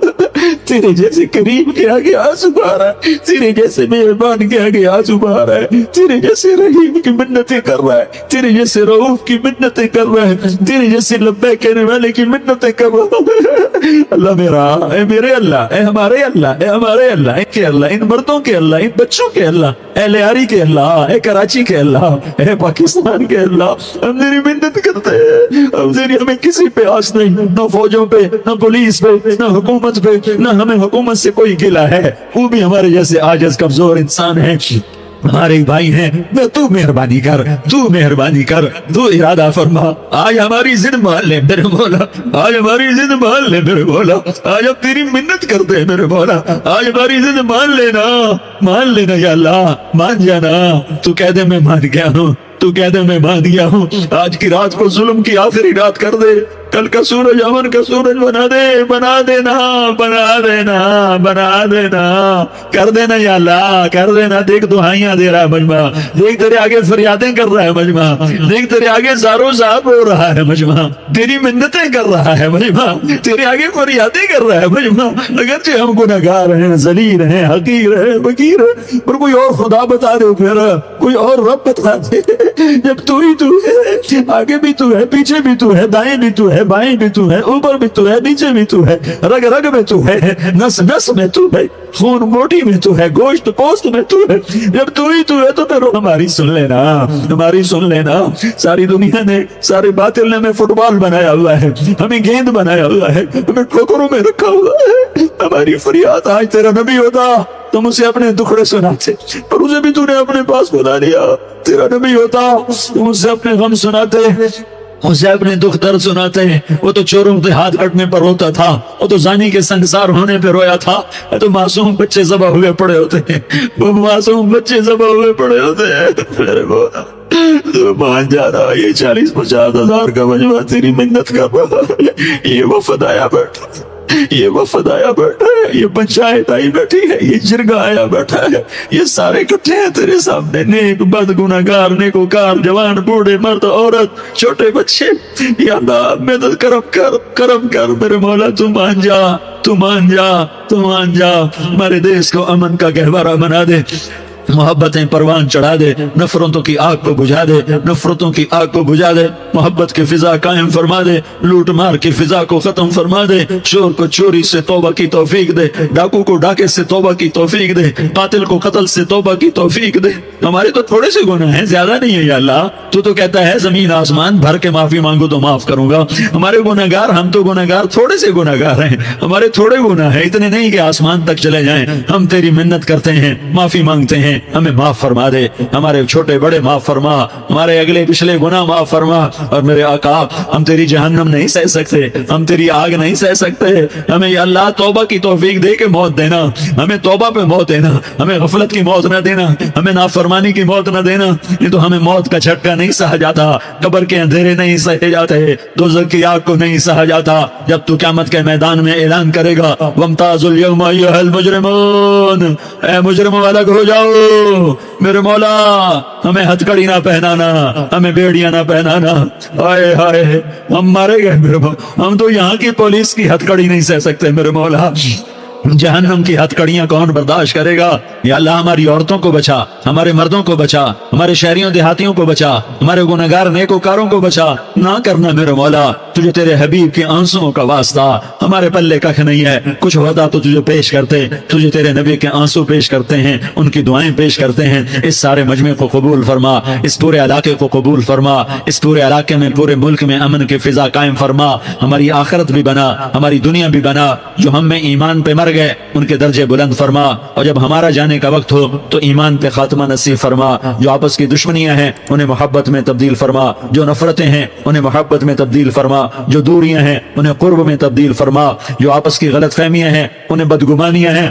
تیرے جیسے کریم کے آگے آنسو بہا رہا ہے، تیرے جیسے مہربان کے آگے آنسو بہا رہا ہے، تیرے جیسے رحیم کی منتیں کر رہا ہے، تیرے جیسے رؤوف کی منتیں کر رہا ہے، تیرے جیسے لبیک کہنے والے کی منتیں کر رہا ہے۔ اللہ میرا، اے میرے اللہ، اے ہمارے اللہ، اے ہمارے اللہ، ان کے اللہ، ان مردوں کے اللہ، ان بچوں کے اللہ، اے لیاری کے اللہ، اے کراچی کے اللہ، اے پاکستان کے اللہ، ہم تیری منت کرتے ہیں، ہمیں کسی پہ آس نہیں، نہ فوجوں پہ، نہ پولیس پہ، نہ حکومت پہ، نہ ہمیں حکومت سے کوئی گلہ ہے، وہ بھی ہمارے جیسے عاجز کمزور انسان ہیں، ہمارے بھائی ہیں، تو مہربانی کر، تو مہربانی کر، تو ارادہ فرما، آج ہماری ضد مان لے میرے مولا، آج ہماری ضد مان لے میرے مولا، آج ہم تیری منت کرتے ہیں میرے مولا، آج ہماری ضد مان لینا یا اللہ، مان جانا، تو کہہ دے میں مان گیا ہوں، تو کہہ دے میں مان گیا ہوں، آج کی رات کو ظلم کی آخری رات کر دے، کل کا سورج امن کا سورج بنا دے، بنا دینا، بنا دینا، بنا دینا، کر دینا یا اللہ، کر دینا۔ دیکھ دعائیاں دے رہا ہے مجمع، دیکھ تیرے آگے فریادیں کر رہا ہے مجمع، دیکھ تیرے آگے زارو صاحب ہو رہا ہے مجمع، تیری منتیں کر رہا ہے مجمع، تیرے آگے فریادیں کر رہا ہے مجمع، اگرچہ ہم گنہگار ہیں، ذلیل ہیں، حقیر ہیں، فقیر ہیں، پر کوئی اور خدا بتا دے، پھر کوئی اور رب بتا دے، جب تو ہی تو ہے، آگے بھی تو ہے، پیچھے بھی تو ہے، دائیں بھی تو ہے، بائیں بھی تو ہے، اوپر بھی تو ہے، نیچے بھی تو ہے، رگ رگ میں تو ہے، نس نس میں تو ہے، خون موٹی میں تو ہے، گوشت پوست میں تو ہے، جب تو ہی تو ہے تو پھر ہماری سن لینا، ہماری سن لینا۔ ساری دنیا نے، سارے باطل نے ہمیں فٹ بال بنایا ہوا ہے، ہمیں گیند بنایا ہوا ہے، ہمیں ٹھوکروں میں رکھا ہوا ہے، ہماری فریاد آج تیرا نبی ہوتا تم اسے اپنے دکھڑے سناتے، پر اسے بھی تو نے اپنے پاس بلا لیا، تیرا نبی ہوتا تم اسے اپنے غم سناتے، اسے اپنے دکھ درد سناتے ہیں۔ وہ تو چوروں کے ہاتھ کٹنے پر روتا تھا، وہ تو زانی کے سنگسار ہونے پہ رویا تھا، وہ تو معصوم بچے ذبح ہوئے پڑے ہوتے ہیں، وہ معصوم بچے ذبح ہوئے پڑے ہوتے ہیں، میرے مولا تو مان جا رہا، یہ 40-50 ہزار کا مجمع تیری منت کر رہا ہے، یہ وفد آیا بیٹھا، یہ وفد آیا بیٹھا ہے، یہ پنچایت آئی بیٹھی ہے، یہ جرگہ آیا بیٹھا ہے، یہ سارے اکٹھے ہیں تیرے سامنے، نیک بد گنہگار، نیکوکار، جوان بوڑھے مرد عورت چھوٹے بچے، یا اللہ مدد کرم کر میرے مولا، تو مان جا، تو مان جا، تو مان جا، ہمارے دیش کو امن کا گہوارہ بنا دے، محبتیں پروان چڑھا دے، نفرتوں کی آگ کو بجھا دے، نفرتوں کی آگ کو بجھا دے، محبت کی فضا قائم فرما دے، لوٹ مار کی فضا کو ختم فرما دے، چور کو چوری سے توبہ کی توفیق دے، ڈاکو کو ڈاکے سے توبہ کی توفیق دے، قاتل کو قتل سے توبہ کی توفیق دے۔ ہمارے تو تھوڑے سے گناہ ہیں، زیادہ نہیں ہے یا اللہ، تو کہتا ہے زمین آسمان بھر کے معافی مانگو تو معاف کروں گا۔ ہمارے گنہگار، ہم تو گنہگار تھوڑے سے گنہگار ہیں، ہمارے تھوڑے گناہ ہیں، اتنے نہیں کہ آسمان تک چلے جائیں۔ ہم تیری منت کرتے ہیں، معافی مانگتے ہیں، ہمیں معاف فرما دے، ہمارے چھوٹے بڑے معاف فرما، ہمارے اگلے پچھلے گناہ معاف فرما۔ اور میرے آقا، ہم تیری جہنم نہیں سہ سکتے، ہم تیری آگ نہیں سہ سکتے، ہمیں یا اللہ توبہ کی توفیق دے کے موت دینا، ہمیں توبہ پہ موت دینا، ہمیں غفلت کی موت نہ دینا، ہمیں نافرمانی کی موت نہ دینا، نہیں تو ہمیں موت کا جھٹکا نہیں سہا جاتا، قبر کے اندھیرے نہیں سہے جاتے، دوزخ کی آگ کو نہیں سہا جاتا، جب تو قیامت کے میدان میں اعلان کرے گا وَامْتَازُوا الْيَوْمَ أَيُّهَا الْمُجْرِمُونَ، اے مجرموں الگ ہو جاؤ میرے مولا، ہمیں ہتھکڑی نہ پہنانا، ہمیں بیڑیاں نہ پہنانا، آئے ہائے ہم مارے گئے میرے مولا، ہم تو یہاں کی پولیس کی ہتھکڑی نہیں سہ سکتے میرے مولا، جہنم کی ہتھکڑیاں کون برداشت کرے گا؟ یا اللہ ہماری عورتوں کو بچا، ہمارے مردوں کو بچا، ہمارے شہریوں دیہاتیوں کو بچا، ہمارے گنہگار نیکوکاروں کو بچا، نہ کرنا میرے مولا، تجھے تیرے حبیب کے آنسوؤں کا واسطہ، ہمارے پلے کھ نہیں ہے، کچھ ہوتا تو تجھے پیش کرتے، تجھے تیرے نبی کے آنسو پیش کرتے ہیں، ان کی دعائیں پیش کرتے ہیں۔ اس سارے مجمع کو قبول فرما، اس پورے علاقے کو قبول فرما، اس پورے علاقے میں، پورے ملک میں امن کی فضا قائم فرما، ہماری آخرت بھی بنا، ہماری دنیا بھی بنا، جو ہم میں ایمان پہ مر گئے ان کے درجے بلند فرما، اور جب ہمارا جانے کا وقت ہو تو ایمان پہ خاتمہ نصیب فرما، جو آپس کی دشمنیاں ہیں انہیں محبت میں تبدیل فرما، جو نفرتیں ہیں انہیں محبت میں تبدیل فرما، جو دوریاں ہیں انہیں قرب میں تبدیل فرما، جو آپس کی غلط فہمیاں ہیں انہیں بدگمانیاں ہیں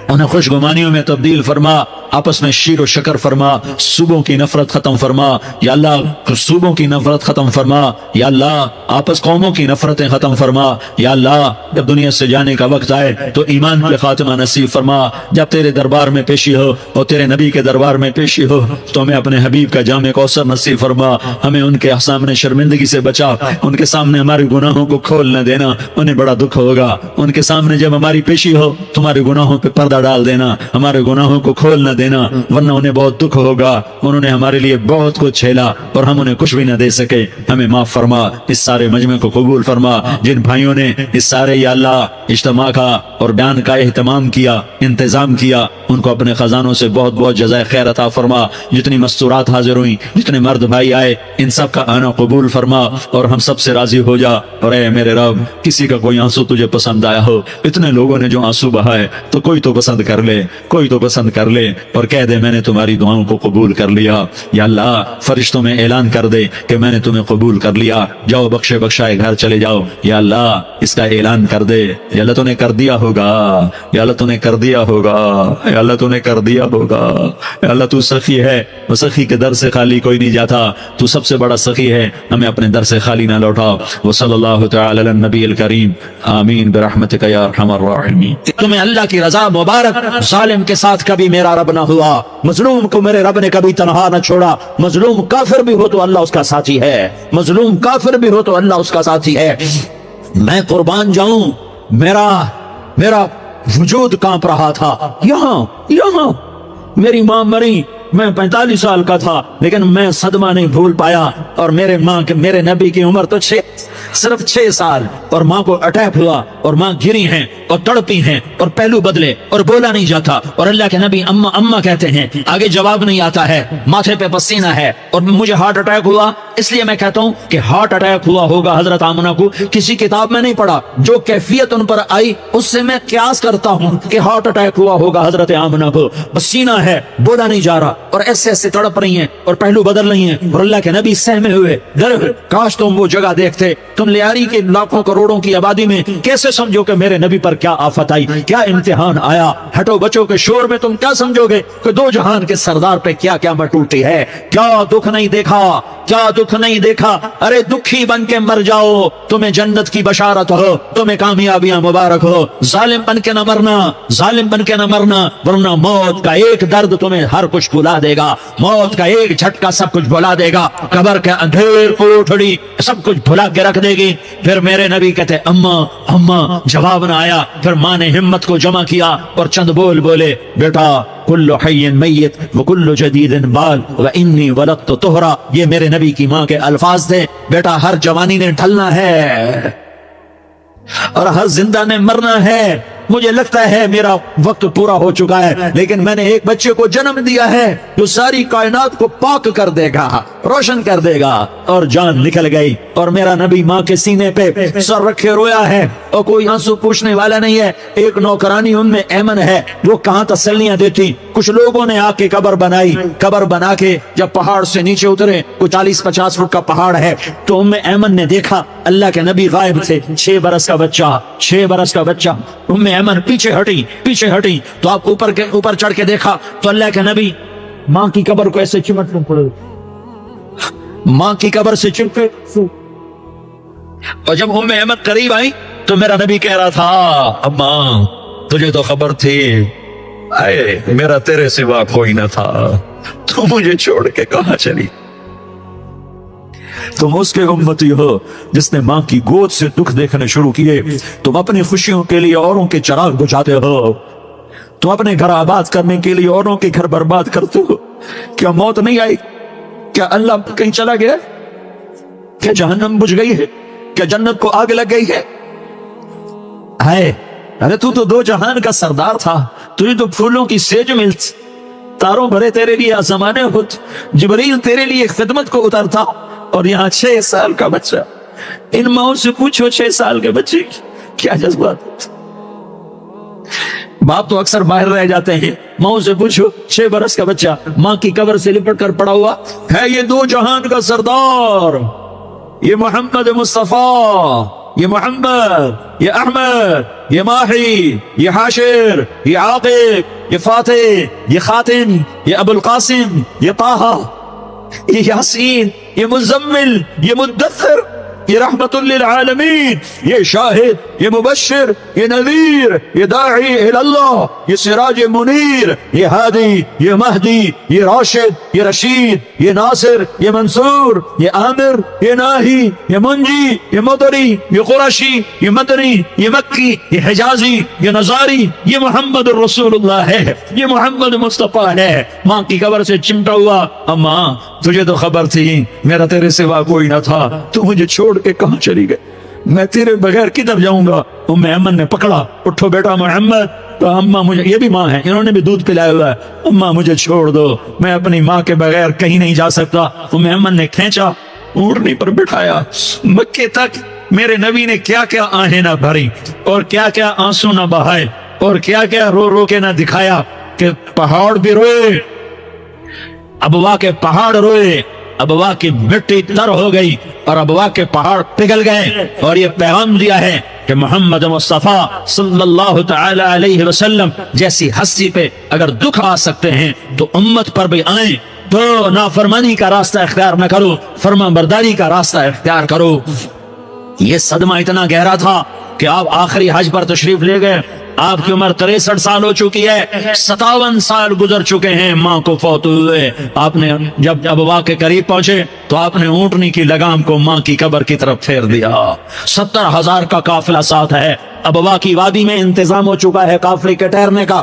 انہیں خوشگمانیوں میں تبدیل فرما، آپس میں شیر و شکر فرما، صوبوں کی نفرت ختم فرما یا اللہ، صوبوں کی نفرت ختم فرما یا اللہ، آپس قوموں کی نفرتیں ختم فرما یا اللہ، جب دنیا سے جانے کا وقت آئے تو ایمان کے خاتمہ نصیب فرما، جب تیرے دربار میں پیشی ہو اور تیرے نبی کے دربار میں پیشی ہو تو ہمیں اپنے حبیب کا جام کوثر نصیب فرما، ہمیں ان کے سامنے شرمندگی سے بچا، ان کے سامنے ہمارے گناہوں کو کھول نہ دینا، انہیں بڑا دکھ ہوگا، ان کے سامنے جب ہماری پیشی ہو تمہارے گناہوں پہ پردہ ڈال دینا، ہمارے گناہوں کو کھول نہ دینا، ورنہ انہیں بہت دکھ ہوگا، انہوں نے ہمارے لیے بہت کچھ جھیلا اور ہم انہیں کچھ بھی نہ دے سکے، ہمیں معاف فرما، اس سارے مجمع کو قبول فرما، جن بھائیوں نے اس سارے یا اللہ اجتماع کا اور بیان کا اہتمام کیا، انتظام کیا، ان کو اپنے خزانوں سے بہت بہت جزائے خیر عطا فرما، جتنی مستورات حاضر ہوئیں، جتنے مرد بھائی آئے، ان سب کا آنا قبول فرما اور ہم سب سے راضی ہو جا، اور اے میرے رب، کسی کا کوئی آنسو تجھے پسند آیا ہو، اتنے لوگوں نے جو آنسو بہائے تو کوئی تو پسند کر لے، کوئی تو پسند کر لے اور کہہ دے میں نے تمہاری دعاؤں کو قبول کر لیا، یا اللہ فرشتوں میں اعلان کر دے کہ میں نے تمہیں قبول کر لیا، جاؤ بخشے بخشائے گھر چلے جاؤ، یا اللہ اس کا اعلان کر دے، یا اللہ تو نے کر دیا ہوگا، یا اللہ تو نے کر دیا ہوگا، یا اللہ تو نے کر دیا ہوگا، یا اللہ تو سخی ہے، وہ سخی کے در سے خالی کوئی نہیں جاتا، تو سب سے بڑا سخی ہے، ہمیں اپنے در سے خالی نہ لوٹا، وصلی اللہ تعالی علی النبی الکریم، آمین برحمتک یا ارحم الراحمین۔ تمہیں اللہ کی رضا مبارک، ظالم کے ساتھ کبھی میرا رب نہ ہوا، مظلوم کو میرے رب نے کبھی تنہا نہ چھوڑا، مظلوم کافر بھی ہو تو اللہ اس کا ساتھی ہے، مظلوم کافر بھی ہو تو اللہ اس کا ساتھی ہے، میں قربان جاؤں، میرا وجود کانپ رہا تھا، یہاں میری ماں مری، میں 45 سال کا تھا لیکن میں صدمہ نہیں بھول پایا، اور میرے نبی کی عمر تو صرف 6 سال، اور ماں کو اٹیک ہوا اور ماں گری ہیں اور تڑپی ہیں اور پہلو بدلے اور بولا نہیں جاتا، اور اللہ کے نبی اما اما کہتے ہیں، آگے جواب نہیں آتا ہے، ماتھے پہ پسینہ ہے، اور مجھے ہارٹ اٹیک ہوا، اس لیے میں کہتا ہوں کہ ہارٹ اٹیک ہوا ہوگا حضرت آمنہ کو، کسی کتاب میں نہیں پڑھا، جو کیفیت ان پر آئی اس سے میں قیاس کرتا ہوں کہ ہارٹ اٹیک ہوا ہوگا حضرت آمنہ کو، پسینہ ہے، بولا نہیں جا رہا اور ایسے تڑپ رہی ہیں اور پہلو بدل رہی ہیں، اور اللہ کے نبی سہمے ہوئے، کاش تم وہ جگہ دیکھتے، تم لیاری کے لاکھوں کروڑوں کی آبادی میں کیسے سمجھو کہ میرے نبی پر کیا آفت آئی، کیا امتحان آیا، ہٹو بچوں کے شور میں تم کیا سمجھو گے کہ دو جہان کے سردار پہ کیا کیا ٹوٹی ہے، کیا دکھ نہیں دیکھا، کیا دکھ نہیں دیکھا، ارے دکھی بن کے مر جاؤ، تمہیں جنت کی بشارت ہو، تمہیں کامیابیاں مبارک ہو، ظالم بن کے نہ مرنا، ظالم بن کے نہ مرنا، ورنہ موت کا ایک درد تمہیں ہر کچھ بھلا دے گا، موت کا ایک جھٹکا سب کچھ بھلا دے گا، قبر کے اندھیر کوٹھڑی سب کچھ بھلا کے رکھ دے گی۔ پھر میرے نبی کہتے اما جواب نہ آیا، پھر ماں نے ہمت کو جمع کیا اور چند بولے، بیٹا کل حی میت وکل جدید بال وانی ولدت طہرا، یہ میرے نبی کی ماں کے الفاظ تھے، بیٹا ہر جوانی نے ڈھلنا ہے اور ہر زندہ نے مرنا ہے، مجھے لگتا ہے میرا وقت پورا ہو چکا ہے، لیکن میں نے ایک بچے کو جنم دیا ہے جو ساری کائنات کو پاک کر دے گا، روشن کر دے گا، اور جان نکل گئی، اور میرا نبی ماں کے سینے پہ سر رکھے رویا ہے اور کوئی آنسو پوچھنے والا نہیں ہے، ایک نوکرانی ان میں ایمن ہے، وہ کہاں تسلیاں دیتی، کچھ لوگوں نے آ کے قبر بنائی، قبر بنا کے جب پہاڑ سے نیچے اترے، کوئی 40-50 فٹ کا پہاڑ ہے، تو ایمن نے دیکھا اللہ کے نبی غائب تھے، 6 برس کا بچہ، ایمن پیچھے ہٹی تو آپ اوپر چڑھ کے دیکھا تو اللہ کے نبی ماں کی قبر کو ایسے چمٹنے پڑے، ماں کی قبر سے چمٹے، اور جب ایمن قریب آئی تو میرا نبی کہہ رہا تھا اماں تجھے تو خبر تھی، اے میرا تیرے سوا کوئی نہ تھا، تو مجھے چھوڑ کے کہاں چلی، تم اس کے امتی ہو جس نے ماں کی گود سے دکھ دیکھنے شروع کیے، تم اپنی خوشیوں کے لیے اوروں کے چراغ بجھاتے ہو، تم اپنے گھر آباد کرنے کے لیے اوروں کے گھر برباد کرتے ہو، کیا موت نہیں آئی، کیا اللہ کہیں چلا گیا، کیا جہنم بجھ گئی ہے، کیا جنت کو آگ لگ گئی ہے، ارے تو 2 جہان کا سردار تھا، تجھے تو پھولوں کی سیج ملت، تاروں بھرے تیرے لیے آسمانے ہوت، جبریل تیرے لیے خدمت کو اترتا، اور یہاں 6 سال کا بچہ، ان ماؤں سے پوچھو 6 سال کے بچے کیا جذبات، باپ تو اکثر باہر رہ جاتے ہیں، ماؤں سے پوچھو 6 برس کا بچہ ماں کی قبر سے لپٹ کر پڑا ہوا ہے، یہ 2 جہان کا سردار، یہ محمد مصطفیٰ، یہ محمد، یہ احمد، یہ ماہی، یہ حاشر، یہ عاقب، یہ فاتح، یہ خاتم، یہ ابو القاسم، یہ طہ، یہ یاسین، یہ مزمل، یہ مدثر، یہ رحمت للعالمین، یہ شاہد، یہ مبشر، یہ نذیر، یہ داعی اللہ، یہ سراج منیر، یہ ہادی، یہ مہدی، یہ راشد، یہ رشید، یہ ناصر، یہ منصور، یہ عامر، یہ ناہی، یہ منجی، یہ مدری، یہ قرشی، یہ مدنی، یہ مکی، یہ حجازی، یہ نظاری، یہ محمد الرسول اللہ ہے، یہ محمد مصطفیٰ ہے۔ ماں کی قبر سے چمٹا ہوا، اماں تجھے تو خبر تھی میرا تیرے سوا کوئی نہ تھا، تو مجھے چھوڑ کے کہاں چلی گئے، میں تیرے بغیر کدھر جاؤں گا؟ ام ایمن نے پکڑا، اٹھو بیٹا محمد، تو اماں مجھے، یہ بھی ماں ہے، انہوں نے بھی دودھ پلایا ہوا ہے، اماں مجھے چھوڑ دو، میں اپنی ماں کے بغیر کہیں نہیں جا سکتا۔ ام ایمن نے کھینچا، اونٹنی پر بٹھایا، مکے تک میرے نبی نے کیا کیا آہیں نہ بھری اور کیا کیا آنسو نہ بہائے اور کیا کیا رو رو کے نہ دکھایا کہ پہاڑ بھی روئے، ابوا کے پہاڑ روئے، ابوا کی مٹی تر ہو گئی اور ابوا کے پہاڑ پگھل گئے، اور یہ پیغام دیا ہے کہ محمد مصطفیٰ صلی اللہ تعالی علیہ وسلم جیسی ہستی پہ اگر دکھ آ سکتے ہیں تو امت پر بھی آئیں، تو نافرمانی کا راستہ اختیار نہ کرو، فرما برداری کا راستہ اختیار کرو۔ یہ صدمہ اتنا گہرا تھا کہ آپ آخری حج پر تشریف لے گئے، آپ کی عمر 63 سال ہو چکی ہے، 57 سال گزر چکے ہیں ماں کو فوت ہوئے۔ آپ نے جب ابوا کے قریب پہنچے تو آپ نے اونٹنی کی لگام کو ماں کی قبر کی طرف پھیر دیا۔ 70,000 کا قافلہ ساتھ ہے، ابوا کی وادی میں انتظام ہو چکا ہے قافلے کے ٹھہرنے کا۔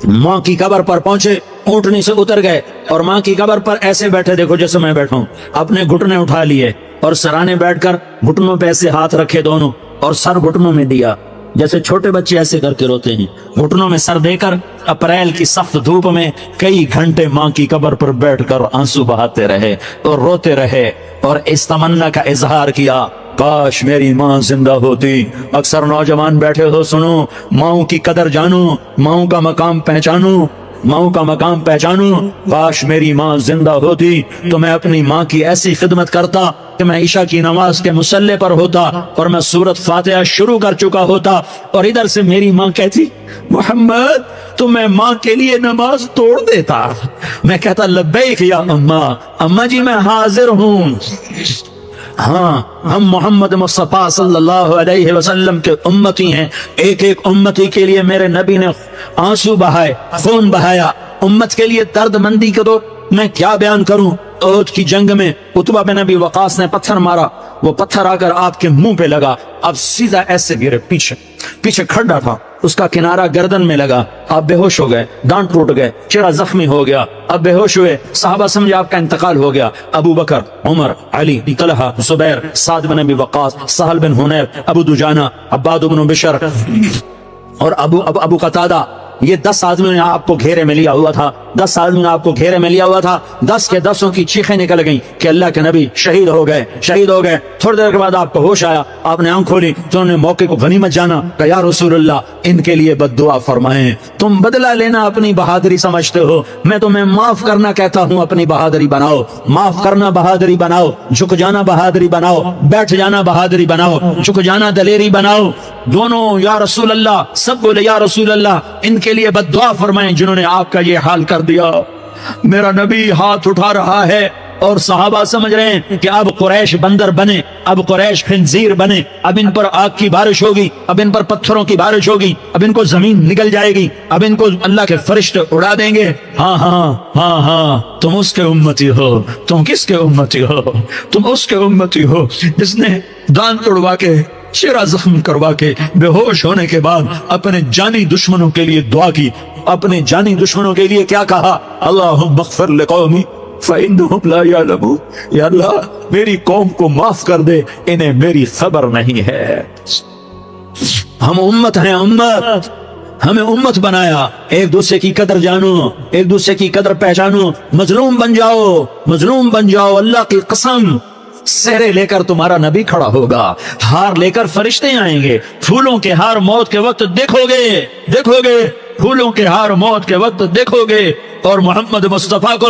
ماں کی قبر پر پہنچے، اونٹنی سے اتر گئے اور ماں کی قبر پر ایسے بیٹھے، دیکھو جیسے میں بیٹھا ہوں، اپنے گھٹنے اٹھا لیے اور سرانے بیٹھ کر گھٹنوں پہ ایسے ہاتھ رکھے دونوں اور سر گھٹنوں میں دیا، جیسے چھوٹے بچے ایسے کر کے روتے ہیں، گھٹنوں میں سر دے کر اپریل کی سخت دھوپ میں کئی گھنٹے ماں کی قبر پر بیٹھ کر آنسو بہاتے رہے اور روتے رہے اور اس تمنا کا اظہار کیا، کاش میری ماں زندہ ہوتی۔ اکثر نوجوان بیٹھے ہو، سنو، ماؤں کی قدر جانو، ماؤں کا مقام پہچانو، ماؤں کا مقام پہچانو۔ کاش میری ماں زندہ ہوتی تو میں اپنی ماں کی ایسی خدمت کرتا کہ میں عشاء کی نماز کے مصلے پر ہوتا اور میں سورۃ فاتحہ شروع کر چکا ہوتا، اور ادھر سے میری ماں کہتی محمد تو میں ماں کے لیے نماز توڑ دیتا، میں کہتا لبیک یا اماں، اماں جی میں حاضر ہوں۔ ہاں، ہم محمد مصطفیٰ صلی اللہ علیہ وسلم کے امتی ہیں، ایک ایک امتی کے لیے میرے نبی نے آنسو بہائے، خون بہایا، امت کے لیے درد مندی کو تو میں کیا بیان کروں۔ احد کی جنگ میں عتبہ بن ابی وقاص نے پتھر مارا، وہ پتھر آ کر آپ کے منہ پہ لگا، آپ سیدھا ایسے گرے، پیچھے کھڑا تھا، اس کا کنارہ گردن میں لگا، آپ بے ہوش ہو گئے، دانت ٹوٹ گئے، چہرہ زخمی ہو گیا، اب بے ہوش ہوئے، صحابہ سمجھے آپ کا انتقال ہو گیا، ابو بکر، عمر، علی، طلحہ، زبیر، سعد بن ابی وقاص، سہل بن حنیف، ابو دجانہ، عباد بن بشر اور ابو قتادہ، یہ 10 آدمیوں نے آپ کو گھیرے میں لیا ہوا تھا، 10 آدمیوں نے آپ کو گھیرے میں لیا ہوا تھا، 10 کے 10 کی چیخیں نکل گئیں کہ اللہ کے نبی شہید ہو گئے، شہید ہو گئے۔ تھوڑی دیر کے بعد آپ کو ہوش آیا، آپ نے آنکھ کھولی تو انہوں نے موقع کو غنیمت جانا کہ یا رسول اللہ ان کے لیے بد دعا فرمائیں، تم بدلہ لینا اپنی بہادری سمجھتے ہو، میں تمہیں معاف کرنا کہتا ہوں، اپنی بہادری بناؤ، معاف کرنا بہادری بناؤ، جھک جانا بہادری بناؤ، بیٹھ جانا بہادری بناؤ، جھک جانا دلیری بناؤ، دونوں یا رسول اللہ، سب بولے یا رسول اللہ ان کے لیے بد دعا فرمائیں جنہوں نے آپ کا یہ حال کر دیا۔ میرا نبی ہاتھ اٹھا رہا ہے اور صحابہ سمجھ رہے ہیں کہ اب قریش بندر بنے، اب قریش خنزیر بنے، اب ان پر آگ کی بارش ہوگی، اب ان پر پتھروں کی بارش ہوگی، اب ان کو زمین نگل جائے گی، اب ان کو اللہ کے فرشتے اڑا دیں گے۔ ہاں ہاں ہاں ہاں، تم اس کے امتی ہو، تم کس کے امتی ہو؟ تم اس کے امتی ہو جس نے دان توڑوا کے، چہرہ زخم کروا کے، بے ہوش ہونے کے بعد اپنے جانی دشمنوں کے لیے دعا کی، اپنے جانی دشمنوں کے لیے کیا کہا؟ اللہم اغفر لقومی فإنہم لا یعلمون، یا اللہ میری قوم کو معاف کر دے، انہیں میری خبر نہیں ہے۔ ہم امت ہیں، امت، ہمیں امت بنایا، ایک دوسرے کی قدر جانو، ایک دوسرے کی قدر پہچانو، مظلوم بن جاؤ، مظلوم بن جاؤ، اللہ کی قسم سہرے لے کر تمہارا نبی کھڑا ہوگا، ہار لے کر فرشتے آئیں گے، پھولوں کے ہار موت کے وقت دیکھو گے، پھولوں کے ہار موت کے وقت دیکھو گے، اور محمد مصطفیٰ کو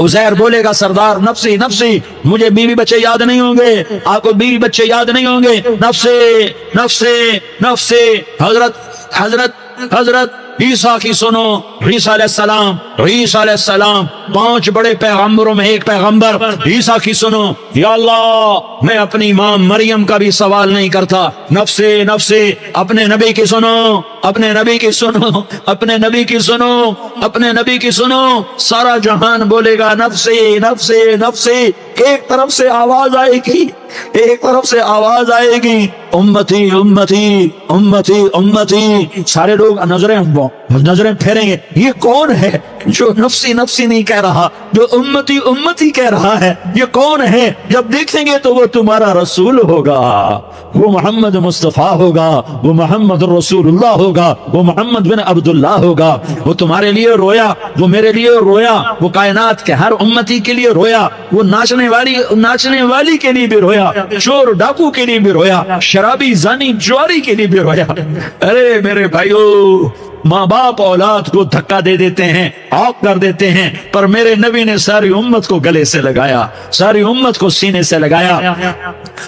عزیر بولے گا سردار نفسی نفسی، مجھے بیوی بچے یاد نہیں ہوں گے، آپ کو بیوی بچے یاد نہیں ہوں گے، نفسی نفسی نفسی۔ حضرت عیسیٰ کی سنو، عیسیٰ علیہ السلام، عیسیٰ علیہ السلام 5 بڑے پیغمبروں میں ایک پیغمبر عیسیٰ کی سنو، یا اللہ میں اپنی ماں مریم کا بھی سوال نہیں کرتا، نفسی نفسی۔ اپنے نبی کی سنو، اپنے نبی کی سنو، اپنے نبی کی سنو، اپنے نبی کی سنو، سارا جہان بولے گا نفسی نفسی نفسی۔ ایک طرف سے آواز آئے گی، ایک طرف سے آواز آئے گی، امتی امتی امتی امتی۔ سارے لوگ نظریں پھیریں گے، یہ کون ہے جو نفسی نفسی نہیں کہہ رہا، جو امتی امتی کہہ رہا ہے، یہ کون ہے؟ جب دیکھیں گے تو وہ تمہارا رسول ہوگا، وہ محمد مصطفیٰ ہوگا، وہ محمد رسول اللہ ہوگا، وہ محمد بن عبداللہ ہوگا۔ وہ تمہارے لیے رویا، وہ میرے لیے رویا، وہ کائنات کے ہر امتی کے لیے رویا، وہ ناچنے والی کے لیے بھی رویا، چور ڈاکو کے لیے بھی رویا، شرابی زانی جواری کے لیے بھی رویا۔ ارے میرے بھائیو، ماں باپ اولاد کو دھکا دے دیتے ہیں، آگ کر دیتے ہیں، پر میرے نبی نے ساری امت کو گلے سے لگایا، ساری امت کو سینے سے لگایا۔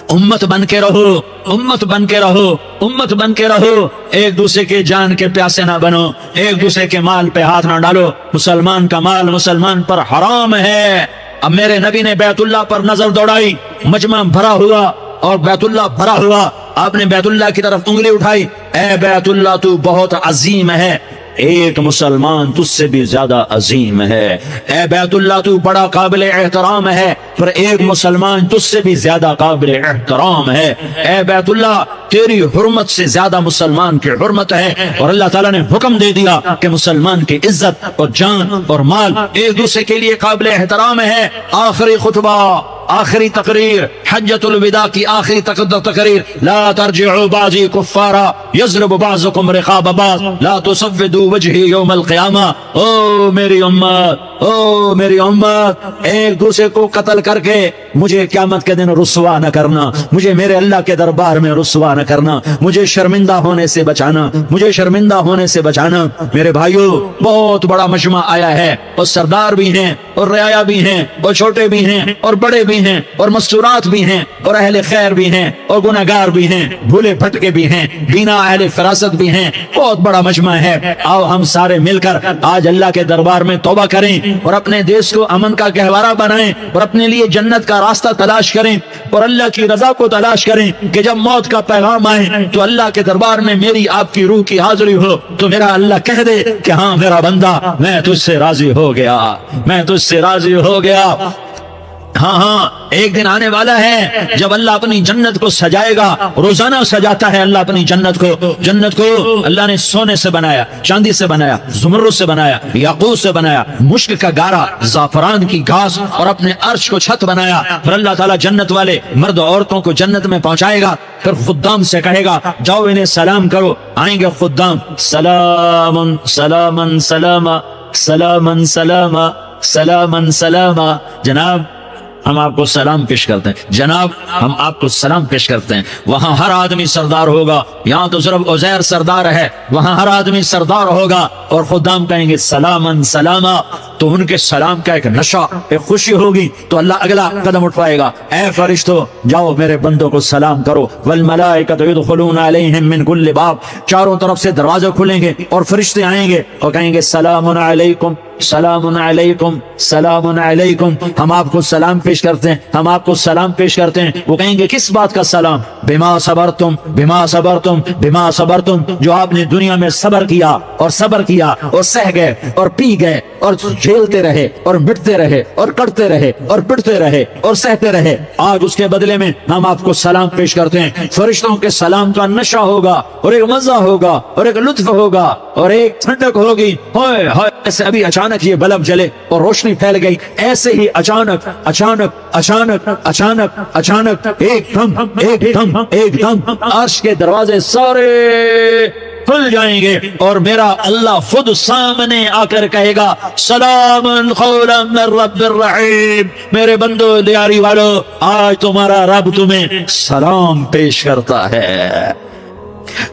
امت بن کے رہو، امت بن کے رہو، امت بن کے رہو، ایک دوسرے کے جان کے پیاسے نہ بنو، ایک دوسرے کے مال پہ ہاتھ نہ ڈالو۔ مسلمان کا مال مسلمان پر حرام ہے۔ اب میرے نبی نے بیت اللہ پر نظر دوڑائی، مجمع بھرا ہوا اور بیت اللہ بھرا ہوا، آپ نے بیت اللہ کی طرف انگلی اٹھائی، اے بیت اللہ تو بہت عظیم ہے، ایک مسلمان تجھ سے بھی زیادہ عظیم ہے، اے بیت اللہ تو بڑا قابل احترام ہے، پر ایک مسلمان تجھ سے بھی زیادہ قابل احترام ہے، اے بیت اللہ تیری حرمت سے زیادہ مسلمان کی حرمت ہے۔ اور اللہ تعالیٰ نے حکم دے دیا کہ مسلمان کی عزت اور جان اور مال ایک دوسرے کے لیے قابل احترام ہے۔ آخری خطبہ، آخری تقریر، حجۃ الوداع کی آخری تقریر، لا ترجعوا بعضی کفارا یضرب بعضکم رقاب بعض لا تسودوا وجہی یوم القیامہ۔ او میری امت، او میری امت، ایک دوسرے کو قتل کر کے مجھے قیامت کے دن رسوا نہ کرنا، مجھے میرے اللہ کے دربار میں رسوا نہ کرنا، مجھے شرمندہ ہونے سے بچانا، مجھے شرمندہ ہونے سے بچانا۔ میرے بھائیو، بہت بڑا مجمع آیا ہے، اور سردار بھی ہیں اور رعایا بھی ہیں اور چھوٹے بھی ہیں اور بڑے بھی ہیں اور مستورات بھی ہیں اور اہل خیر بھی ہیں اور گناہگار بھی ہیں، بھولے بھٹکے بھی ہیں، بینا اہل فراست بھی ہیں، بہت بڑا مجمع ہے۔ آؤ ہم سارے مل کر آج اللہ کے دربار میں توبہ کریں اور اپنے دیش کو امن کا گہوارہ بنائیں اور اپنے لیے جنت کا راستہ تلاش کریں اور اللہ کی رضا کو تلاش کریں کہ جب موت کا پیغام آئے تو اللہ کے دربار میں میری آپ کی روح کی حاضری ہو تو میرا اللہ کہہ دے کہ ہاں میرا بندہ، میں تجھ سے راضی ہو گیا، میں تجھ سے راضی ہو گیا۔ ہاں ایک دن آنے والا ہے جب اللہ اپنی جنت کو سجائے گا، روزانہ سجاتا ہے اللہ اپنی جنت کو۔ جنت کو اللہ نے سونے سے بنایا، چاندی سے بنایا، زمرد سے بنایا، یاقوت سے بنایا، مشک کا گارا، زعفران کی گھاس اور اپنے عرش کو چھت بنایا۔ پھر اللہ تعالیٰ جنت والے مرد و عورتوں کو جنت میں پہنچائے گا، پھر خدام سے کہے گا جاؤ انہیں سلام کرو۔ آئیں گے خدام، سلام سلام سلام سلام سلام سلام سلام، جناب ہم آپ کو سلام پیش کرتے ہیں، جناب ہم آپ کو سلام پیش کرتے ہیں۔ وہاں ہر آدمی سردار ہوگا، یہاں تو صرف عزیر سردار ہے، وہاں ہر آدمی سردار ہوگا اور خدام کہیں گے سلامن سلاما، تو ان کے سلام کا ایک نشہ، ایک خوشی ہوگی، تو اللہ اگلا قدم اٹھائے گا، اے فرشتو جاؤ میرے بندوں کو سلام کرو، والملائکۃ یدخلون علیہم من کل باب، چاروں طرف سے دروازے کھلیں گے اور فرشتے آئیں گے اور کہیں گے سلام علیکم سلام علیکم سلام علیکم، ہم آپ کو سلام پیش کرتے ہیں، ہم آپ کو سلام پیش کرتے ہیں۔ وہ کہیں گے کس بات کا سلام؟ بما صبرتم بما صبرتم بما صبرتم، جو آپ نے دنیا میں صبر کیا اور صبر کیا اور سہ گئے اور پی گئے اور جھیلتے رہے اور مٹتے رہے اور کٹتے رہے اور پٹتے رہے اور سہتے رہے، آج اس کے بدلے میں ہم آپ کو سلام پیش کرتے ہیں۔ فرشتوں کے سلام کا نشہ ہوگا اور ایک مزہ ہوگا اور ایک لطف ہوگا اور ایک ٹھنڈک ہوگی۔ ہائے ہائے، ایسے ابھی اچانک یہ بلب جلے اور روشنی پھیل گئی، ایسے ہی اچانک اچانک اچانک اچانک اچانک ایک دم عرش کے دروازے سارے کھل جائیں گے اور میرا اللہ خود سامنے آ کر کہے گا سلام قولا من رب الرحیم، میرے بندو دیاری والو، آج تمہارا رب تمہیں سلام پیش کرتا ہے،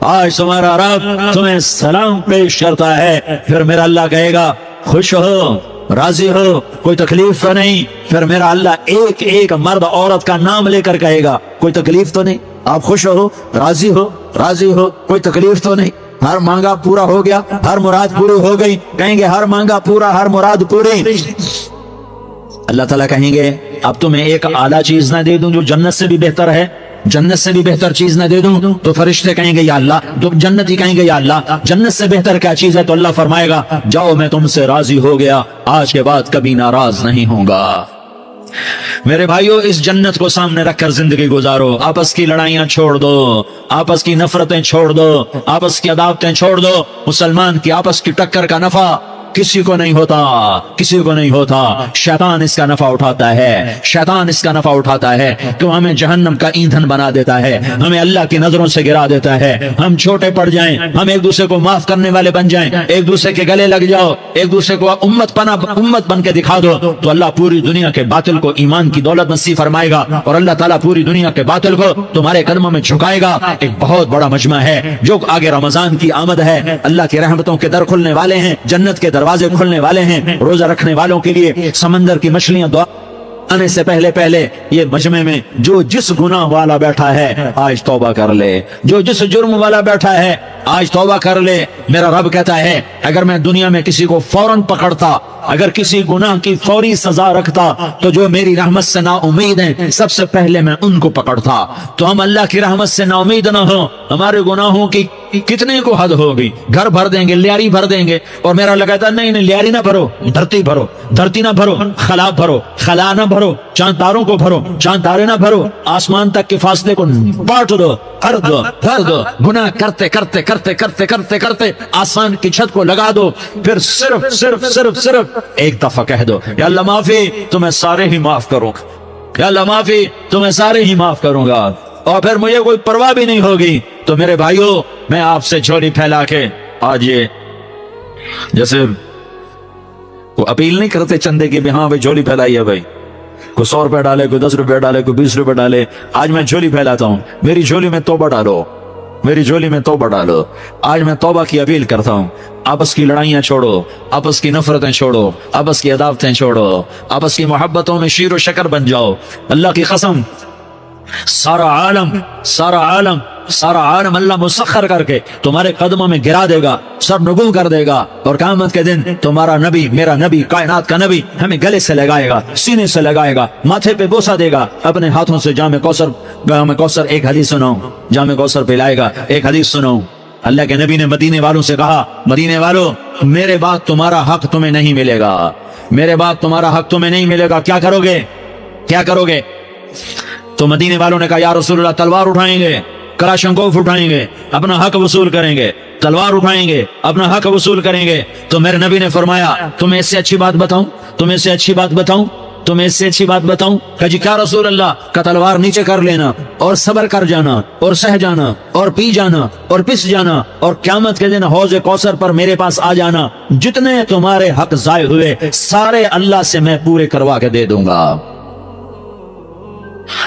آج تمہارا رب تمہیں سلام پیش کرتا ہے۔ پھر میرا اللہ کہے گا خوش ہو راضی ہو, کوئی تکلیف تو نہیں. پھر میرا اللہ ایک ایک مرد عورت کا نام لے کر کہے گا کوئی تکلیف تو نہیں, آپ خوش ہو, راضی ہو, راضی ہو, کوئی تکلیف تو نہیں, ہر مانگا پورا ہو گیا, ہر مراد پوری ہو گئی. کہیں گے ہر مانگا پورا, ہر مراد پوری. اللہ تعالیٰ کہیں گے اب تمہیں ایک اعلیٰ چیز نہ دے دوں جو جنت سے بھی بہتر ہے, جنت سے بھی بہتر چیز نہ دے دوں؟ تو فرشتے کہیں گے یا اللہ, تو جنتی کہیں گے یا اللہ جنت سے بہتر کیا چیز ہے؟ تو اللہ فرمائے گا جاؤ میں تم سے راضی ہو گیا, آج کے بعد کبھی ناراض نہیں ہوں گا. میرے بھائیو, اس جنت کو سامنے رکھ کر زندگی گزارو. آپس کی لڑائیاں چھوڑ دو, آپس کی نفرتیں چھوڑ دو, آپس کی عداوتیں چھوڑ دو. مسلمان کی آپس کی ٹکر کا نفع کسی کو نہیں ہوتا, کسی کو نہیں ہوتا. شیطان اس کا نفع اٹھاتا ہے, شیطان اس کا نفع اٹھاتا ہے کہ وہ ہمیں جہنم کا ایندھن بنا دیتا ہے, ہمیں اللہ کی نظروں سے گرا دیتا ہے. ہم چھوٹے پڑ جائیں, ہم ایک دوسرے کو معاف کرنے والے بن جائیں, ایک دوسرے کے گلے لگ جاؤ, ایک دوسرے کو امت بن کے دکھا دو, تو اللہ پوری دنیا کے باطل کو ایمان کی دولت نصیب فرمائے گا, اور اللہ تعالیٰ پوری دنیا کے باطل کو تمہارے قدموں میں جھکائے گا. ایک بہت بڑا مجمع ہے جو آگے رمضان کی آمد ہے, اللہ کی رحمتوں کے در کھلنے والے ہیں, جنت کے دروازے کھلنے والے ہیں. روزہ رکھنے والوں کے لیے سمندر کی مچھلیاں دعا آنے سے پہلے پہلے یہ مجمع میں جو جس گناہ والا بیٹھا ہے آج توبہ کر لے, جو جس جرم والا بیٹھا ہے آج توبہ کر لے. میرا رب کہتا ہے اگر میں دنیا میں کسی کو فوراً پکڑتا, اگر کسی گناہ کی فوری سزا رکھتا, تو جو میری رحمت سے نا امید ہیں سب سے پہلے میں ان کو پکڑتا. تو ہم اللہ کی رحمت سے نا امید نہ ہو, ہمارے گناہوں کی کتنے کو حد ہوگی, گھر بھر دیں گے, لیاری بھر دیں گے. اور میرا اللہ کہتا نہیں نہیں, لیاری نہ بھرو, دھرتی بھرو, دھرتی نہ بھرو, خلا بھرو, خلا نہ بھرو, چاند تاروں کو بھرو, چاند تارے نہ بھرو, آسمان تک کے فاصلے کو بانٹ دو, بھر دو, بھر دو. گناہ کرتے کرتے کرتے کرتے کرتے کرتے آسمان کی چھت کو لگا دو, پھر صرف صرف صرف صرف ایک دفعہ کہہ دو یا اللہ معافی, تمہیں سارے ہی معاف کروں گا, یا اللہ معافی, تمہیں سارے ہی معاف کروں گا. اور پھر مجھے کوئی پرواہ بھی نہیں ہوگی. تو میرے بھائیو, میں آپ سے جھولی پھیلا کے آج یہ جیسے وہ اپیل نہیں کرتے چندے کی, ہاں بھائی جھولی پھیلائی ہے, بھائی کوئی 100 روپے ڈالے, کوئی 10 روپے ڈالے, کوئی 20 روپے ڈالے. آج میں جھولی پھیلاتا ہوں, میری جھولی میں توبہ ڈالو, میری جھولی میں توبہ ڈالو. آج میں توبہ کی اپیل کرتا ہوں. آپس کی لڑائیاں چھوڑو, آپس کی نفرتیں چھوڑو, آپس کی عداوتیں چھوڑو, آپس کی محبتوں میں شیر و شکر بن جاؤ. اللہ کی قسم سارا عالم اللہ مسخر کر کے تمہارے قدموں میں گرا دے گا, سر نگو کر دے گا. اور قیامت کے دن تمہارا نبی, میرا نبی, کائنات کا نبی ہمیں گلے سے لگائے گا, سینے سے لگائے گا, ماتھے پہ بوسہ دے گا, اپنے ہاتھوں سے جام کوثر ایک حدیث سناؤں, جام کوثر پلائے گا. ایک حدیث سناؤں, اللہ کے نبی نے مدینے والوں سے کہا, مدینے والوں میرے بعد تمہارا حق تمہیں نہیں ملے گا, میرے بعد تمہارا حق تمہیں نہیں ملے گا, کیا کرو گے, کیا کرو گے؟ تو مدینے والوں نے کہا یا رسول اللہ تلوار اٹھائیں گے, کلاشنکوف اٹھائیں گے, اپنا حق وصول کریں گے, تلوار اٹھائیں گے, اپنا حق وصول کریں گے. تو میرے نبی نے فرمایا تمہیں اس سے اچھی بات بتاؤں, تمہیں اس سے اچھی بات بتاؤں, تمہیں اس سے اچھی بات بتاؤں. کہ جی کیا رسول اللہ؟ کا تلوار نیچے کر لینا اور صبر کر جانا اور سہ جانا اور پی جانا اور پس جانا, اور قیامت کے دن حوض کوثر پر میرے پاس آ جانا, جتنے تمہارے حق ضائع ہوئے سارے اللہ سے میں پورے کروا کے دے دوں گا.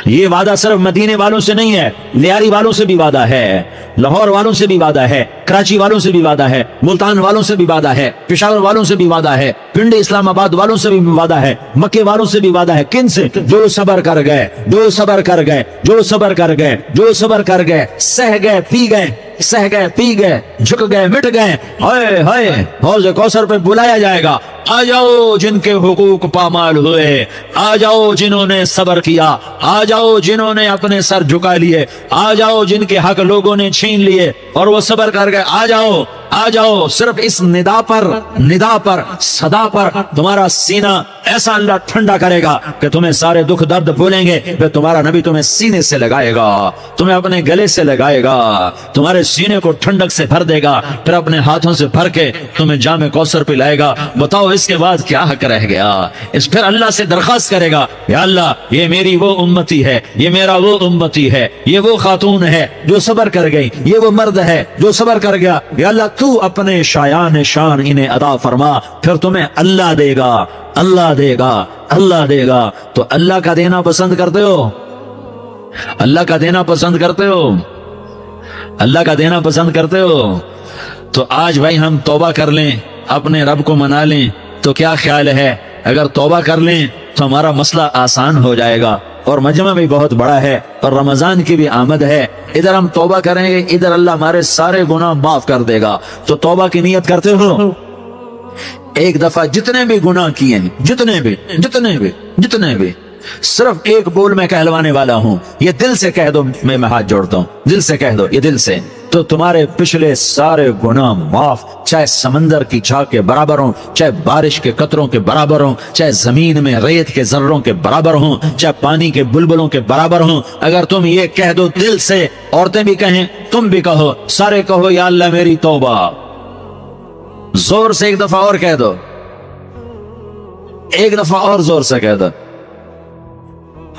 یہ وعدہ صرف مدینے والوں سے نہیں ہے, لیاری والوں سے بھی وعدہ ہے, لاہور والوں سے بھی وعدہ ہے, کراچی والوں سے بھی وعدہ ہے, ملتان والوں سے بھی وعدہ ہے, پشاور والوں سے بھی وعدہ ہے, پنڈی اسلام آباد والوں سے بھی وعدہ ہے, مکے والوں سے بھی وعدہ ہے. کن سے؟ جو صبر کر گئے, جو صبر کر گئے, جو صبر کر گئے, جو صبر کر گئے, سہ گئے, پی گئے, سہ گئے, پی گئے, جھک گئے, مٹ گئے. ہائے ہائے, حوض کوثر پہ بلایا جائے گا, آ جاؤ جن کے حقوق پامال ہوئے, آ جاؤ جنہوں نے صبر کیا, آ جاؤ جنہوں نے اپنے سر جھکا لیے, آ جاؤ جن کے حق لوگوں نے چھین لیے اور وہ صبر کر گئے, آ جاؤ, آ جاؤ. صرف اس ندا پر صدا پر تمہارا سینہ ایسا اللہ ٹھنڈا کرے گا کہ تمہیں سارے دکھ درد بھولیں گے. پھر تمہارا نبی تمہیں سینے سے لگائے گا, تمہیں اپنے گلے سے لگائے گا, تمہارے سینے کو ٹھنڈک سے بھر دے گا, پھر اپنے ہاتھوں سے بھر کے تمہیں جام کوثر پلائے گا. بتاؤ اس کے بعد کیا حق رہ گیا؟ اس پھر اللہ سے درخواست کرے گا یا اللہ یہ میری وہ امتی ہے, یہ میرا وہ امتی ہے, یہ وہ خاتون ہے جو صبر کر گئی, یہ وہ مرد ہے جو صبر کر گیا, یا اللہ تو اپنے شایان شان انہیں عطا فرما. پھر تمہیں اللہ دے گا, اللہ دے گا, اللہ دے گا. تو اللہ کا دینا پسند کرتے ہو؟ اللہ کا دینا پسند کرتے ہو؟ اللہ کا دینا پسند کرتے ہو؟ تو آج بھائی ہم توبہ کر لیں, اپنے رب کو منا لیں, تو کیا خیال ہے اگر توبہ کر لیں تو ہمارا مسئلہ آسان ہو جائے گا، اور مجمع بھی بہت بڑا ہے اور رمضان کی بھی آمد ہے، ادھر ہم توبہ کریں گے، ادھر اللہ ہمارے سارے گناہ معاف کر دے گا۔ تو توبہ کی نیت کرتے ہو؟ ایک دفعہ جتنے بھی گناہ کیے ہیں، جتنے بھی صرف ایک بول میں کہلوانے والا ہوں، یہ دل سے کہہ دو، میں ہاتھ جوڑتا ہوں، دل سے کہہ دو، یہ دل سے، تو تمہارے پچھلے سارے گناہ معاف، چاہے سمندر کی جھاگ کے برابر ہوں، چاہے بارش کے قطروں کے برابر ہوں، چاہے زمین میں ریت کے ذروں کے برابر ہوں، چاہے پانی کے بلبلوں کے برابر ہوں۔ اگر تم یہ کہہ دو دل سے، عورتیں بھی کہیں، تم بھی کہو، سارے کہو یا اللہ میری توبہ، زور سے ایک دفعہ اور کہہ دو، ایک دفعہ اور زور سے کہہ دو۔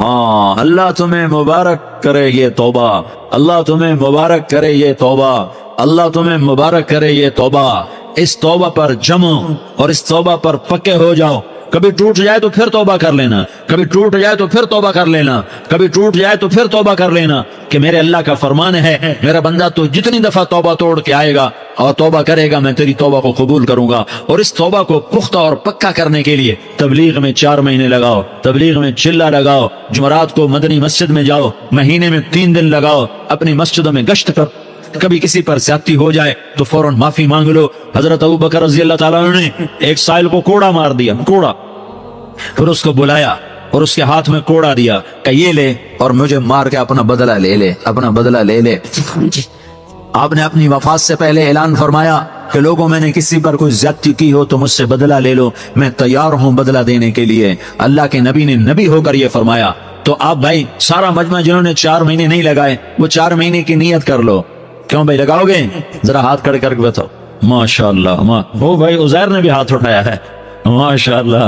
ہاں، اللہ تمہیں مبارک کرے یہ توبہ، اللہ تمہیں مبارک کرے یہ توبہ، اللہ تمہیں مبارک کرے یہ توبہ۔ اس توبہ پر جمو اور اس توبہ پر پکے ہو جاؤ۔ کبھی ٹوٹ جائے تو پھر توبہ کر لینا، کبھی ٹوٹ جائے تو پھر توبہ کر لینا، کبھی ٹوٹ جائے تو پھر توبہ کر لینا، کہ میرے اللہ کا فرمان ہے، میرا بندہ تو جتنی دفعہ توبہ توڑ کے آئے گا اور توبہ کرے گا، میں تیری توبہ کو قبول کروں گا۔ اور اس توبہ کو پختہ اور پکا کرنے کے لیے تبلیغ میں 4 مہینے لگاؤ، تبلیغ میں چلہ لگاؤ، جمعرات کو مدنی مسجد میں جاؤ، مہینے میں 3 دن لگاؤ، اپنی مسجدوں میں گشت کر، کبھی کسی پر زیادتی ہو جائے تو فوراً معافی مانگ لو۔ حضرت ابوبکر رضی اللہ تعالیٰ عنہ نے ایک سائل کو کوڑا مار دیا، کوڑا، پھر اس کو بلایا اور اس کے ہاتھ میں کوڑا دیا کہ یہ لے اور مجھے مار کے اپنا بدلہ لے لے، اپنا بدلہ لے لے۔ آپ نے اپنی وفات سے پہلے اعلان فرمایا کہ لوگوں میں نے کسی پر کوئی زیادتی کی ہو تو مجھ سے بدلہ لے لو، میں تیار ہوں بدلہ دینے کے لیے۔ اللہ کے نبی نے نبی ہو کر یہ فرمایا۔ تو آپ بھائی سارا مجمع جنہوں نے 4 مہینے نہیں لگائے، وہ 4 مہینے کی نیت کر لو۔ کیوں بھائی لگاؤ گے؟ ذرا ہاتھ کھڑے کر کے بتاؤ۔ ماشاءاللہ، وہ بھائی عزیر نے بھی ہاتھ اٹھایا ہے، ماشاءاللہ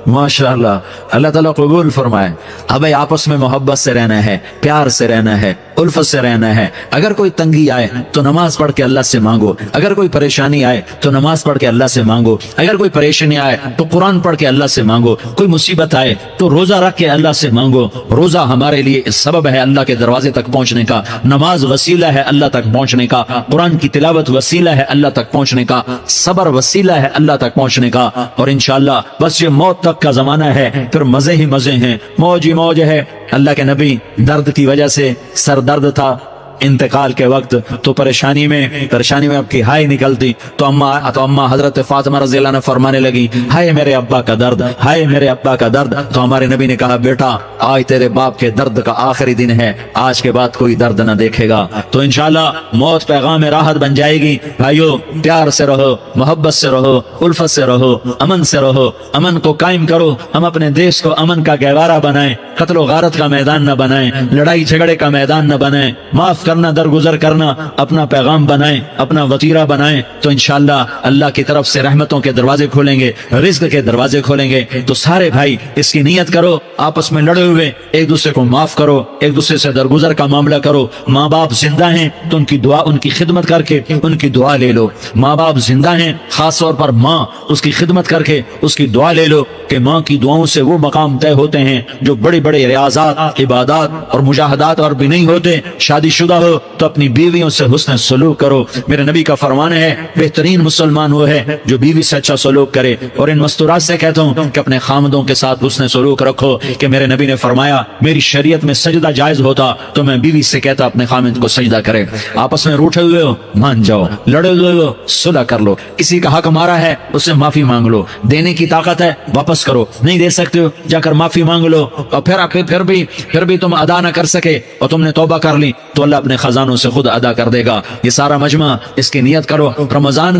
ماشاءاللہ، اللہ تعالیٰ قبول فرمائے۔ اب بھائی آپس میں محبت سے رہنا ہے، پیار سے رہنا ہے، الفت سے رہنا ہے۔ اگر کوئی تنگی آئے تو نماز پڑھ کے اللہ سے مانگو، اگر کوئی پریشانی آئے تو نماز پڑھ کے اللہ سے مانگو، اگر کوئی پریشانی آئے تو قرآن پڑھ کے اللہ سے مانگو، کوئی مصیبت آئے تو روزہ رکھ کے اللہ سے مانگو۔ روزہ ہمارے لیے سبب ہے اللہ کے دروازے تک پہنچنے کا، نماز وسیلہ ہے اللہ تک پہنچنے کا، قرآن کی تلاوت وسیلہ ہے اللہ تک پہنچنے کا، صبر وسیلہ ہے اللہ تک پہنچنے کا۔ اور انشاءاللہ بس یہ موت تک کا زمانہ ہے، پھر مزے ہی مزے ہیں، موج ہی موج ہے۔ اللہ کے نبی درد کی وجہ سے، سر درد تھا انتقال کے وقت، تو پریشانی میں اب کی ہائے نکلتی تو اما حضرت فاطمہ رضی اللہ عنہ فرمانے لگی، ہائے میرے ابا کا درد، ہائے میرے ابا کا درد۔ تو ہمارے نبی نے کہا، بیٹا آج تیرے باپ کے درد کا آخری دن ہے، آج کے بعد کوئی درد نہ دیکھے گا۔ تو انشاءاللہ موت پیغام راحت بن جائے گی۔ بھائیو پیار سے رہو، محبت سے رہو، الفت سے رہو، امن سے رہو، امن کو قائم کرو۔ ہم اپنے دیش کو امن کا گہوارہ بنائیں، قتل و غارت کا میدان نہ بنائیں، لڑائی جھگڑے کا میدان نہ بنائیں، معاف کرنا، درگزر کرنا اپنا پیغام بنائیں، اپنا وتیرہ بنائیں۔ تو انشاءاللہ اللہ کی طرف سے رحمتوں کے دروازے کھولیں گے، رزق کے دروازے کھولیں گے۔ تو سارے بھائی اس کی نیت کرو، آپس میں لڑے ہوئے ایک دوسرے کو معاف کرو، ایک دوسرے سے درگزر کا معاملہ کرو۔ ماں باپ زندہ ہیں تو ان کی دعا، ان کی خدمت کر کے ان کی دعا لے لو۔ ماں باپ زندہ ہیں، خاص طور پر ماں، اس کی خدمت کر کے اس کی دعا لے لو، کہ ماں کی دعاؤں سے وہ مقام طے ہوتے ہیں جو بڑے بڑے ریاضات، عبادات اور مجاہدات اور بھی نہیں ہوتے۔ شادی شدہ ہو تو اپنی بیویوں سے حسن سلوک کرو۔ میرے نبی کا فرمان ہے، بہترین مسلمان وہ ہے جو بیوی سے اچھا سلوک کرے۔ اور ان مستورات سے کہتا ہوں کہ اپنے خامدوں کے ساتھ حسن سلوک رکھو، کہ میرے نبی نے فرمایا میری شریعت میں سجدہ جائز ہوتا تو میں بیوی سے کہتا اپنے خامد کو سجدہ کرے۔ آپس میں روٹھے ہوئے ہو مان جاؤ، لڑے ہوئے ہو صلح کر لو، کسی کا حق مارا ہے اس سے معافی مانگ لو، دینے کی طاقت ہے واپس کرو، نہیں دے سکتے ہو جا کر معافی مانگ لو۔ اور پھر بھی تم ادا نہ کر سکے اور تم نے توبہ کر لی تو اللہ اپنے خزانوں سے خود ادا کر دے گا۔ یہ سارا مجمع اس کی نیت کرو۔ رمضان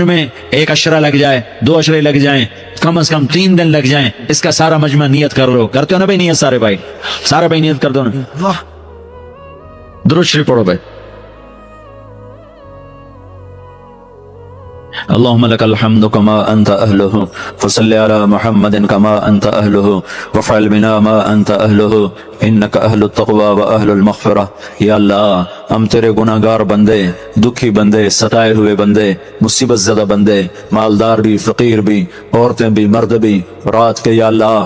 میں 1 عشرہ لگ جائے، 2 عشرے لگ جائیں، کم از کم 3 دن لگ جائیں، اس کا سارا مجمع نیت کر لو۔ کرتے ہو نا بھائی نیت؟ سارے بھائی نیت کر دو نا۔ درود شریف پڑھو بھائی۔ اللهم لك الحمد كما أنت أهله، فصل على محمد كما أنت أهله، وفعل بنا ما أنت أهله، إنك أهل التقوى وأهل المغفرة۔ یا اللہ ہم تیرے گناہگار بندے، دکھی بندے، ستائے ہوئے بندے، مصیبت زدہ بندے، مالدار بھی، فقیر بھی، عورتیں بھی، مرد بھی، رات کے یا اللہ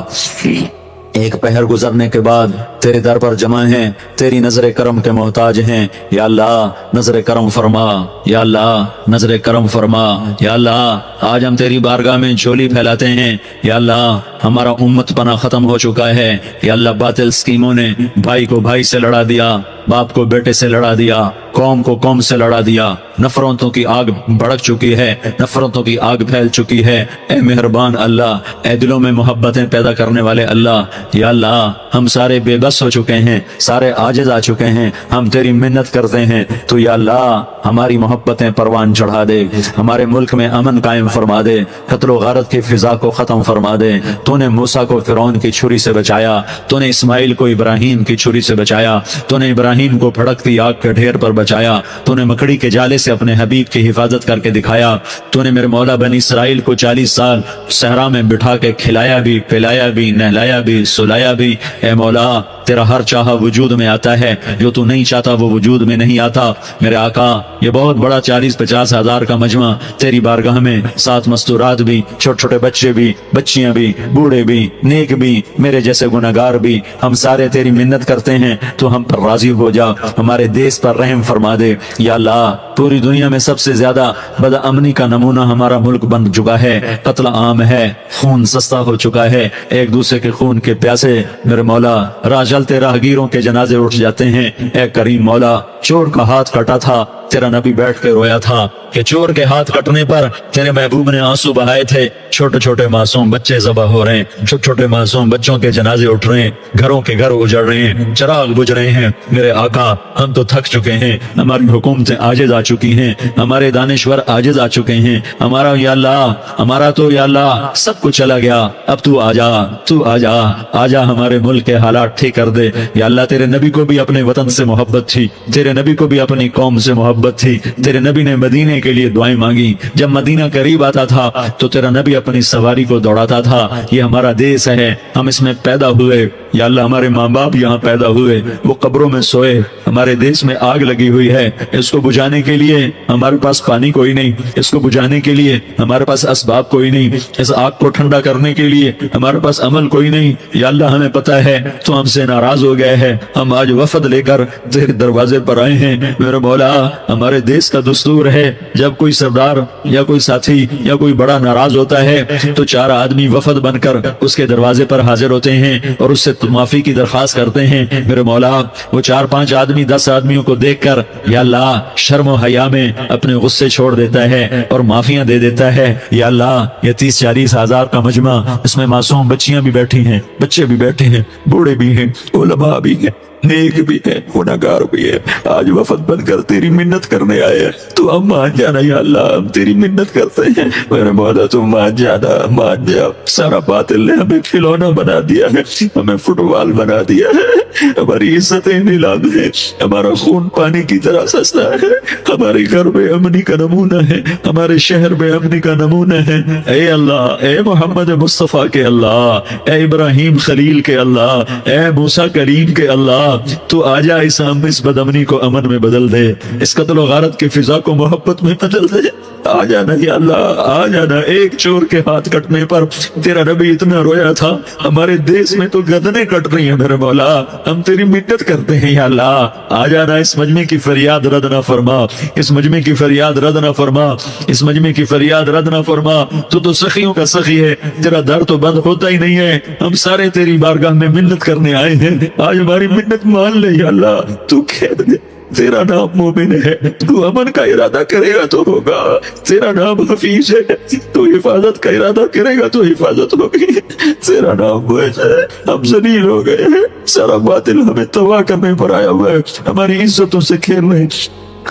ایک پہر گزرنے کے بعد تیرے در پر جمع ہیں، تیری نظر کرم کے محتاج ہیں، یا اللہ نظر کرم فرما، یا اللہ نظر کرم فرما، یا اللہ آج ہم تیری بارگاہ میں جھولی پھیلاتے ہیں، یا اللہ ہمارا امت پناہ ختم ہو چکا ہے، یا اللہ باطل اسکیموں نے بھائی کو بھائی سے لڑا دیا، باپ کو بیٹے سے لڑا دیا، قوم کو قوم سے لڑا دیا، نفرتوں کی آگ بھڑک چکی ہے، نفرتوں کی آگ پھیل چکی ہے۔ اے مہربان اللہ، اے دلوں میں محبتیں پیدا کرنے والے اللہ، یا اللہ ہم سارے بے بس ہو چکے ہیں، سارے عاجز آ چکے ہیں، ہم تیری منت کرتے ہیں تو یا اللہ ہماری محبتیں پروان چڑھا دے، ہمارے ملک میں امن قائم فرما دے، قتل و غارت کی فضا کو ختم فرما دے۔ تو نے موسیٰ کو فرعون کی چھری سے بچایا، تو نے اسماعیل کو ابراہیم کی چھری سے بچایا، تو نے ابراہیم کو بھڑکتی آگ کے ڈھیر پر بچایا، تو نے مکڑی کے جالے سے اپنے حبیب کی حفاظت کر کے دکھایا، تو نے میرے مولا بنی اسرائیل کو 40 سال صحرا میں بٹھا کے کھلایا بھی، پلایا بھی، نہلایا بھی، سلایا بھی۔ اے مولا تیرا ہر چاہا وجود میں آتا ہے، جو تو نہیں چاہتا وہ وجود میں نہیں آتا۔ میرے آقا یہ بہت بڑا 40-50 ہزار کا مجمع تیری بارگاہ میں، 7 مستورات بھی، چھوٹے چھوٹے بچے بھی، بچیاں بھی، بوڑھے بھی، نیک بھی، میرے جیسے گناہگار بھی، ہم سارے تیری منت کرتے ہیں تو ہم پر راضی ہو جا، ہمارے دیس پر رحم فرما دے۔ یا اللہ پوری دنیا میں سب سے زیادہ بد امنی کا نمونہ ہمارا ملک بن چکا ہے، قتل عام ہے، خون سستا ہو چکا ہے، ایک دوسرے کے خون کے پیاسے میرے مولا راہ چلتے راہگیروں کے جنازے اٹھ جاتے ہیں۔ اے کریم مولا چور کا ہاتھ کٹا تھا، تیرا نبی بیٹھ کے رویا تھا کہ چور کے ہاتھ کٹنے پر تیرے محبوب نے آنسو بہائے تھے، چھوٹے چھوٹے معصوم بچے ذبح ہو رہے ہیں، چھوٹے چھوٹے معصوم بچوں کے جنازے اٹھ رہے ہیں، گھروں کے گھر اجڑ رہے ہیں، چراغ بجھ رہے ہیں۔ میرے آقا ہم تو تھک چکے ہیں، ہماری حکومتیں عاجز آ چکی ہیں، ہمارے دانشور عاجز آ چکے ہیں، ہمارا یا اللہ ہمارا تو یا اللہ سب کچھ چلا گیا، اب تو آجا، تو آجا، آجا ہمارے ملک کے حالات ٹھیک کر دے۔ یا اللہ تیرے نبی کو بھی اپنے وطن سے محبت تھی، تیرے نبی کو بھی اپنی قوم سے محبت تھی، تیرے نبی نے مدینے کے لیے دعائیں مانگی، جب مدینہ قریب آتا تھا تو تیرا نبی اپنی سواری کو دوڑاتا تھا، یہ ہمارا دیس ہے، ہم اس میں پیدا ہوئے، یا اللہ ہمارے ماں باپ یہاں پیدا ہوئے، وہ قبروں میں سوئے، ہمارے دیس میں آگ لگی ہوئی ہے، اس کو بجھانے کے لیے ہمارے پاس پانی کوئی نہیں، اس کو بجھانے کے لیے ہمارے پاس اسباب کوئی نہیں، اس آگ کو ٹھنڈا کرنے کے لیے ہمارے پاس عمل کوئی نہیں۔ یا اللہ ہمیں پتا ہے تو ہم سے ناراض ہو گئے ہیں، ہم آج وفد لے کر تیرے دروازے پر آئے ہیں۔ میرے مولا ہمارے دیس کا دستور ہے، جب کوئی سردار یا کوئی ساتھی یا کوئی بڑا ناراض ہوتا ہے تو 4 آدمی وفد بن کر اس کے دروازے پر حاضر ہوتے ہیں اور اس سے معافی کی درخواست کرتے ہیں۔ میرے مولا وہ 4-5 آدمی 10 آدمیوں کو دیکھ کر یا اللہ شرم و حیا میں اپنے غصے چھوڑ دیتا ہے اور معافیاں دے دیتا ہے۔ یا اللہ یہ 30-40 ہزار کا مجمع، اس میں معصوم بچیاں بھی بیٹھی ہیں، بچے بھی بیٹھے ہیں، بوڑھے بھی ہیں، علماء بھی ہیں، نیک بھی ہے، گناہگار بھی ہے، آج وفد بن کر تیری منت کرنے آئے ہیں، تو ہم مان جانا یا اللہ، ہم تیری منت کرتے ہیں، میرے مولا تو مان جانا، مان جا۔ سارا باطل نے ہمیں کھلونا بنا دیا ہے، ہمیں فٹ بال بنا دیا ہے، ہماری عزتیں نیلام ہے، ہمارا خون پانی کی طرح سستا ہے، ہمارے گھر بے امنی کا نمونہ ہے، ہمارے شہر بے امنی کا نمونہ ہے۔ اے اللہ، اے محمد مصطفیٰ کے اللہ، اے ابراہیم خلیل کے اللہ، اے موسیٰ کریم کے اللہ، تو آجا اس بدامنی کو امن میں بدل دے، اس قتل و غارت کی فضا کو محبت میں بدل دے۔ آ جانا یا اللہ، آ جانا۔ ایک چور کے ہاتھ کٹنے پر تیرا نبی اتنا رویا تھا، ہمارے دیس میں تو گردنیں کٹ رہی ہیں میرے مولا، ہم تیری منت کرتے ہیں یا اللہ، آ جانا۔ اس مجمع کی فریاد رد نہ فرما، اس مجمع کی فریاد رد نہ فرما، اس مجمع کی فریاد رد نہ فرما۔ تو سخیوں کا سخی ہے، تیرا در تو بند ہوتا ہی نہیں ہے، ہم سارے تیری بارگاہ میں منت کرنے آئے ہیں، آج ہماری منت مان لے یا اللہ، تو کہہ دے تیرا نام مومن ہے، تو امن کا ارادہ کرے گا تو ہوگا، تیرا نام حفیظ ہے، تو حفاظت کا ارادہ کرے گا تو حفاظت ہوگی، تیرا نام معز ہے۔ ہم ذلیل ہو گئے ہیں، سارا باطل ہمیں تباہ کرنے پر آیا ہوا ہے، ہماری عزتوں سے کھیل رہے ہیں،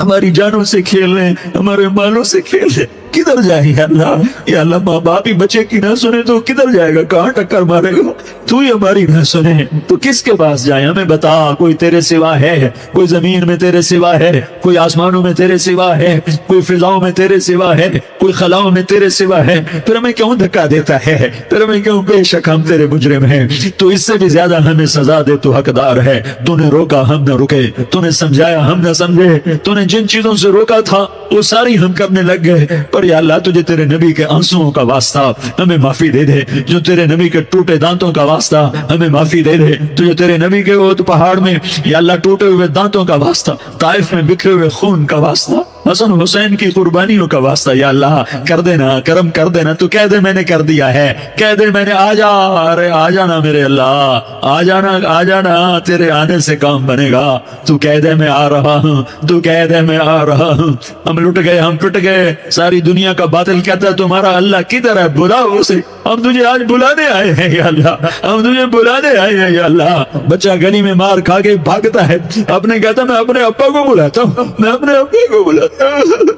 ہماری جانوں سے کھیل رہے ہیں، ہمارے مالوں سے کھیل رہے ہیں۔ کدھر جائے یا اللہ؟ یا اللہ ماں باپ ہی بچے کی نہ سنے تو کدھر جائے گا؟ کہاں ٹکر مارے گا؟ تو ہی ہماری نہ سنے تو کس کے پاس جائے؟ ہمیں بتا، کوئی تیرے سوا ہے؟ کوئی زمین میں تیرے سوا ہے؟ کوئی آسمانوں میں تیرے سوا ہے؟ کوئی فضاؤں میں تیرے سوا ہے؟ کوئی خلاؤں میں تیرے سوا ہے؟ پھر ہمیں کیوں دھکا دیتا ہے؟ پھر ہمیں کیوں؟ بے شک ہم تیرے مجرم ہیں، تو اس سے بھی زیادہ ہمیں سزا دے، تو حقدار ہے۔ تو نے روکا ہم نہ رکے، تو نے سمجھایا ہم نہ سمجھے، تو نے جن چیزوں سے روکا تھا وہ ساری ہم کرنے لگ گئے، پر اور یا اللہ تجھے تیرے نبی کے آنسوؤں کا واسطہ ہمیں معافی دے دے، جو تیرے نبی کے ٹوٹے دانتوں کا واسطہ ہمیں معافی دے دے، تجھے تیرے نبی کے وہ پہاڑ میں یا اللہ ٹوٹے ہوئے دانتوں کا واسطہ، طائف میں بکھرے ہوئے خون کا واسطہ، حسن حسین کی قربانیوں کا واسطہ یا اللہ کر دینا، کرم کر دینا، تو کہہ دے میں نے کر دیا ہے، کہہ دے میں نے، آ جا، ارے آ جانا میرے اللہ، آ جانا، آ جانا، تیرے آنے سے کام بنے گا، تو کہہ دے میں آ رہا ہوں، تو کہہ دے میں آ رہا ہوں۔ ہم لٹ گئے، ہم پٹ گئے، ساری دنیا کا باطل کہتا ہے تمہارا اللہ کدھر ہے، بلاؤ اسے، ہم تجھے آج بلانے آئے ہیں یا اللہ، ہم تجھے بلانے آئے ہیں یا اللہ۔ بچہ گلی میں مار کھا کے بھاگتا ہے، اپنے کہتا میں اپنے ابا کو بلاتا ہوں، میں اپنے ابا کو بلاتا ہوں،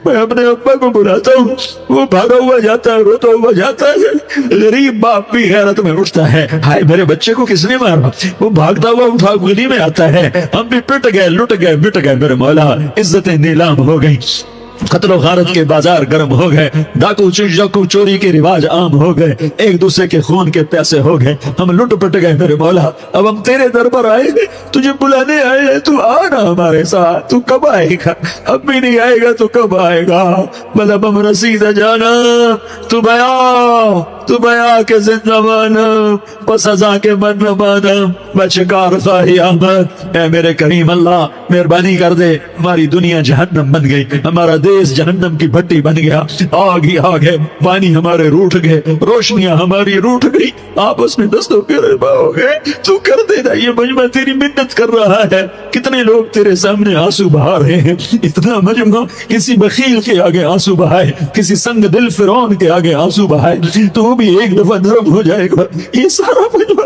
میں اپنے ابا کو بلاتا ہوں، وہ بھاگا ہوا جاتا ہے، روتا ہوا جاتا ہے، غریب باپ بھی غیرت میں اٹھتا ہے، ہائے میرے بچے کو کس نے مارا، وہ بھاگتا ہوا اٹھا گلی میں آتا ہے، ہم بھی پٹ گئے، لٹ گئے، مٹ گئے میرے مولا، عزتیں نیلام ہو گئی، قتل و غارت کے بازار گرم ہو گئے، ڈاکو چوری کے رواج عام ہو گئے، ایک دوسرے کے خون کے پیسے ہو گئے، ہم لٹ پٹ گئے میرے مولا، اب ہم تیرے در پر آئے ہیں، تجھے بلانے آئے ہیں، تو آنا ہمارے ساتھ، تو کب آئے گا، اب بھی نہیں آئے گا تو کب آئے گا، مطلب ہم رسید جانا، تو بیا کے زندہ مانا، پس ازا کے من مانا، بچکار خواہی آمد، اے میرے کریم اللہ مہربانی کر دے، ہماری دنیا جہنم بن گئی، ہمارا دیس جہنم کی بھٹی بن گیا، آگ ہی آگ ہے، پانی ہمارے روٹھ گئے، روشنیاں ہماری روٹھ گئی، آپس میں دستوں کے ربا ہو گئے، تو کر دینا، یہ مجمع تیری منت کر رہا ہے، کتنے لوگ تیرے سامنے آنسو بہا رہے ہیں، اتنا مجمع کسی بخیل کے آگے آنسو بہائے، کسی سنگ دل فرعون کے آگے آنسو بہائے، تو بھی ایک دفعہ نرم ہو جائے گا، یہ سارا مجمع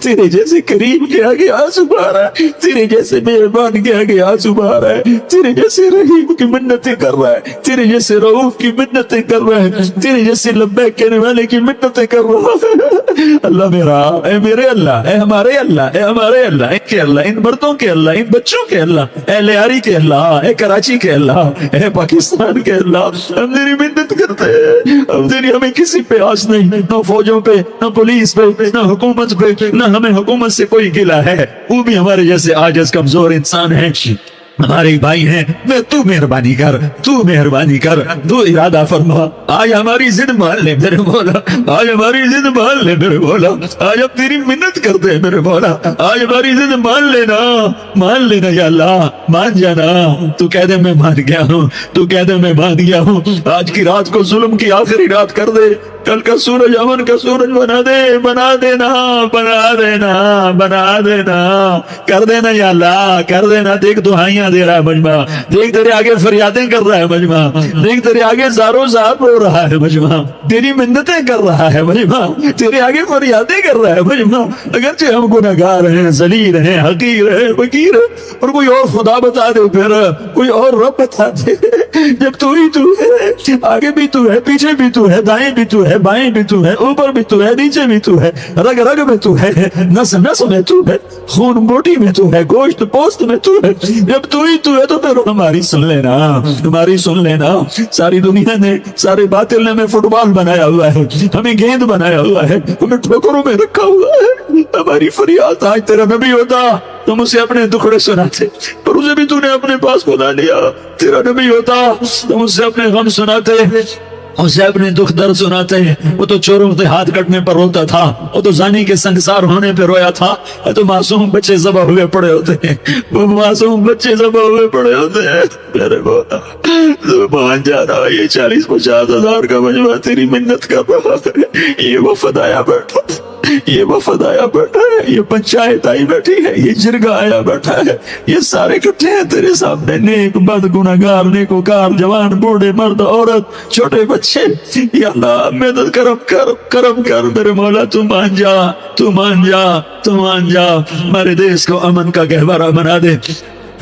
تیرے جیسے کریم کے آگے آنسو بہا رہا ہے، تیرے جیسے مہربان کے آگے آنسو بہا رہا ہے، تیرے جیسے رحیم کی منتیں کر رہا ہے، تیرے جیسے رؤوف کی منتیں کر رہا ہے، تیرے جیسے لبیک کہنے والے کی منتیں کر رہا ہے۔ اللہ میرا، اے میرے اللہ، اے ہمارے اللہ، اے ہمارے اللہ، ان کے اللہ، ان مردوں کے اللہ، ان بچوں کے اللہ، اے لیاری کے اللہ، اے کراچی کے اللہ، اے پاکستان کے اللہ، ہم تیری منت کرتے ہیں، ہم تیری، ہمیں کسی پہ آس نہیں، نہ فوجوں پہ، نہ پولیس پہ، نہ حکومت پہ، نہ ہمیں حکومت سے کوئی گلہ ہے، وہ بھی ہمارے جیسے عاجز کمزور انسان ہیں، ہمارے بھائی ہیں، میں تو مہربانی کر، تو مہربانی کر، تو ارادہ فرما، آج ہماری ضد مان لے میرے مولا، آج ہماری ضد مان لے میرے مولا، آج ہم تیری منت کرتے ہیں میرے مولا، آج ہماری ضد مان لینا یا اللہ، مان جانا، تو کہہ دے میں مان گیا ہوں، تو کہہ دے میں مان گیا ہوں، آج کی رات کو ظلم کی آخری رات کر دے، کل کا سورج امن کا سورج بنا دے، بنا دینا، بنا دینا، بنا دینا، کر دینا یا اللہ، کر دینا، دیکھ دعائیاں دے رہا ہے مجمع، دیکھ تیرے آگے فریادیں کر رہا ہے مجمع، دیکھ تیرے آگے زارو زار رو رہا ہے مجمع، تیری منتیں کر رہا ہے مجمع، تیرے آگے فریادیں کر رہا ہے مجمع، اگرچہ ہم گناہگار ہیں، ذلیل ہیں، حقیر ہیں، فقیر ہیں، اور کوئی اور خدا بتا دے، پھر کوئی اور رب بتا دے، جب تو ہی تو ہے، آگے بھی تو ہے، پیچھے بھی تو ہے، دائیں بھی تو ہے، بائیں بھی تو ہے، اوپر بھی تو ہے، نیچے بھی تو ہے، رگ رگ میں تو ہے، نس نس میں تو ہے، خون بوٹی میں تو ہے، گوشت پوست میں تو ہے، جب تو ہی تو ہے تو پھر ہماری سن لینا، ہماری سن لینا، ساری دنیا نے، سارے باطل نے ہمیں فٹ بال بنایا ہوا ہے، ہمیں گیند بنایا ہوا ہے، ہمیں ٹھوکروں میں رکھا ہوا ہے، ہماری فریاد، آج تیرا نبی ہوتا تم اسے اپنے دکھڑے سناتے، پر اسے بھی تو نے اپنے پاس بلا لیا، تیرا نبی ہوتا تم اسے اپنے غم سناتے، اسے اپنے دکھ درد سناتے ہیں، وہ تو چوروں کے ہاتھ کٹنے پر روتا تھا، وہ تو زانی کے سنگسار ہونے پہ رویا تھا، وہ تو معصوم بچے ذبح ہوئے پڑے ہوتے ہیں، وہ معصوم بچے ذبح ہوئے پڑے ہوتے ہیں، میرے مولا زبان جا رہا، یہ 40-50 ہزار کا مجمع تیری منت کر رہا ہے، یہ وفد آیا بیٹھا، یہ وفد آیا بیٹھا ہے، یہ پنچایت آئی بیٹھی ہے، یہ جرگہ آیا بیٹھا ہے، یہ سارے کٹھے ہیں تیرے سامنے، نیک بد گناہگار نیکوکار، جوان بوڑھے مرد عورت چھوٹے بچے، یا اللہ مدد کرم کر میرے مولا، تو مان جا، تو مان جا، تو مان جا، ہمارے دیس کو امن کا گہوارہ بنا دے،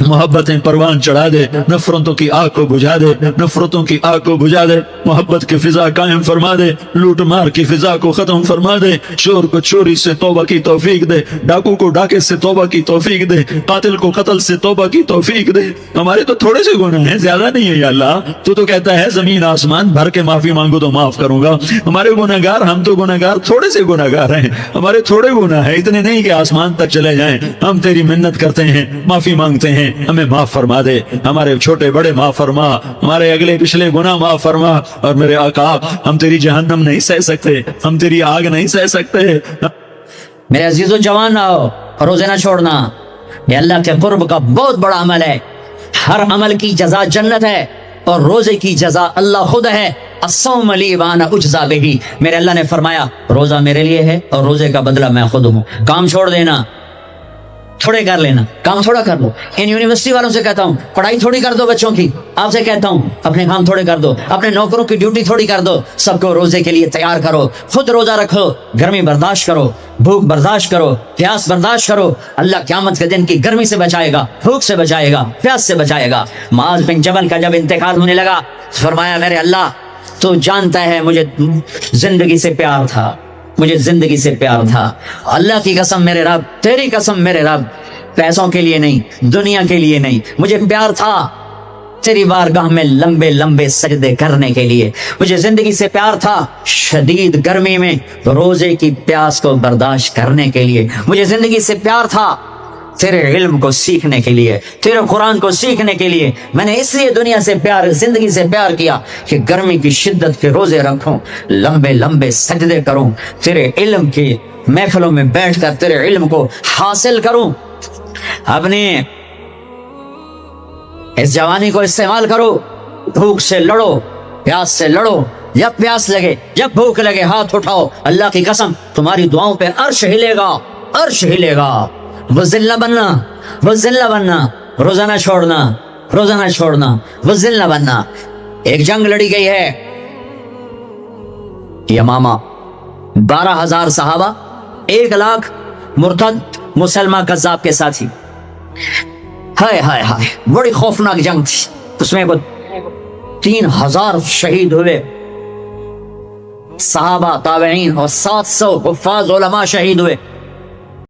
محبتیں پروان چڑھا دے، نفرتوں کی آگ کو بجھا دے، نفرتوں کی آگ کو بجھا دے، محبت کی فضا قائم فرما دے، لوٹ مار کی فضا کو ختم فرما دے، چور کو چوری سے توبہ کی توفیق دے، ڈاکو کو ڈاکے سے توبہ کی توفیق دے، قاتل کو قتل سے توبہ کی توفیق دے، ہمارے تو تھوڑے سے گناہ ہیں، زیادہ نہیں ہے یا اللہ، تو کہتا ہے زمین آسمان بھر کے معافی مانگو تو معاف کروں گا، ہمارے گناہگار، ہم تو گناہگار تھوڑے سے گناہگار ہیں، ہمارے تھوڑے گناہ ہیں، اتنے نہیں کہ آسمان تک چلے جائیں، ہم تیری منت کرتے ہیں، معافی مانگتے ہیں، ہمیں معاف فرما دے، ہمارے چھوٹے بڑے معاف فرما، ہمارے اگلے پچھلے گناہ معاف فرما، اور میرے آقا ہم تیری جہنم نہیں سہ سکتے، ہم تیری آگ نہیں سہ سکتے۔ میرے عزیزو جوان رہو، روزے نہ چھوڑنا، یہ اللہ کے قرب کا بہت بڑا عمل ہے۔ ہر عمل کی جزا جنت ہے، اور روزے کی جزا اللہ خود ہے۔ الصوم لی وانا اجزا بہ، میرے اللہ نے فرمایا روزہ میرے لیے ہے اور روزے کا بدلہ میں خود ہوں۔ کام چھوڑ دینا، تھوڑے کر لینا، کام تھوڑا کر لو۔ ان یونیورسٹی والوں سے کہتا ہوں پڑھائی تھوڑی کر دو بچوں کی، آپ سے کہتا ہوں اپنے کام تھوڑے کر دو، اپنے نوکروں کی ڈیوٹی تھوڑی کر دو، سب کو روزے کے لیے تیار کرو، خود روزہ رکھو، گرمی برداشت کرو، بھوک برداشت کرو، پیاس برداشت کرو۔ اللہ قیامت کے دن کی گرمی سے بچائے گا، بھوک سے بچائے گا، پیاس سے بچائے گا۔ معاذ بن جبل کا جب انتقال ہونے لگا، فرمایا میرے اللہ تو جانتا ہے مجھے زندگی سے پیار تھا، مجھے زندگی سے پیار تھا، اللہ کی قسم میرے رب، تیری قسم میرے رب، پیسوں کے لیے نہیں، دنیا کے لیے نہیں، مجھے پیار تھا تیری بارگاہ میں لمبے لمبے سجدے کرنے کے لیے، مجھے زندگی سے پیار تھا شدید گرمی میں روزے کی پیاس کو برداشت کرنے کے لیے، مجھے زندگی سے پیار تھا تیرے علم کو سیکھنے کے لیے، تیرے قرآن کو سیکھنے کے لیے۔ میں نے اس لیے دنیا سے پیار، زندگی سے پیار کیا کہ گرمی کی شدت کے روزے رکھوں، لمبے لمبے سجدے کروں، تیرے علم کی محفلوں میں بیٹھ کر تیرے علم کو حاصل کروں۔ اپنے اس جوانی کو استعمال کرو، بھوک سے لڑو، پیاس سے لڑو، جب پیاس لگے، جب بھوک لگے ہاتھ اٹھاؤ، اللہ کی قسم تمہاری دعاؤں پہ عرش ہلے گا، عرش ہلے گا۔ بزدل نہ بننا، بزدل نہ بننا، روزہ نہ چھوڑنا، روزہ نہ چھوڑنا، بزدل نہ بننا۔ ایک جنگ لڑی گئی ہے، یمامہ، 12,000 صحابہ، 1,00,000 مرتد مسلمہ کذاب کے ساتھی۔ ہائے ہائے ہائے، بڑی خوفناک جنگ تھی، اس میں 3,000 شہید ہوئے، صحابہ، تابعین اور 700 حفاظ علماء شہید ہوئے۔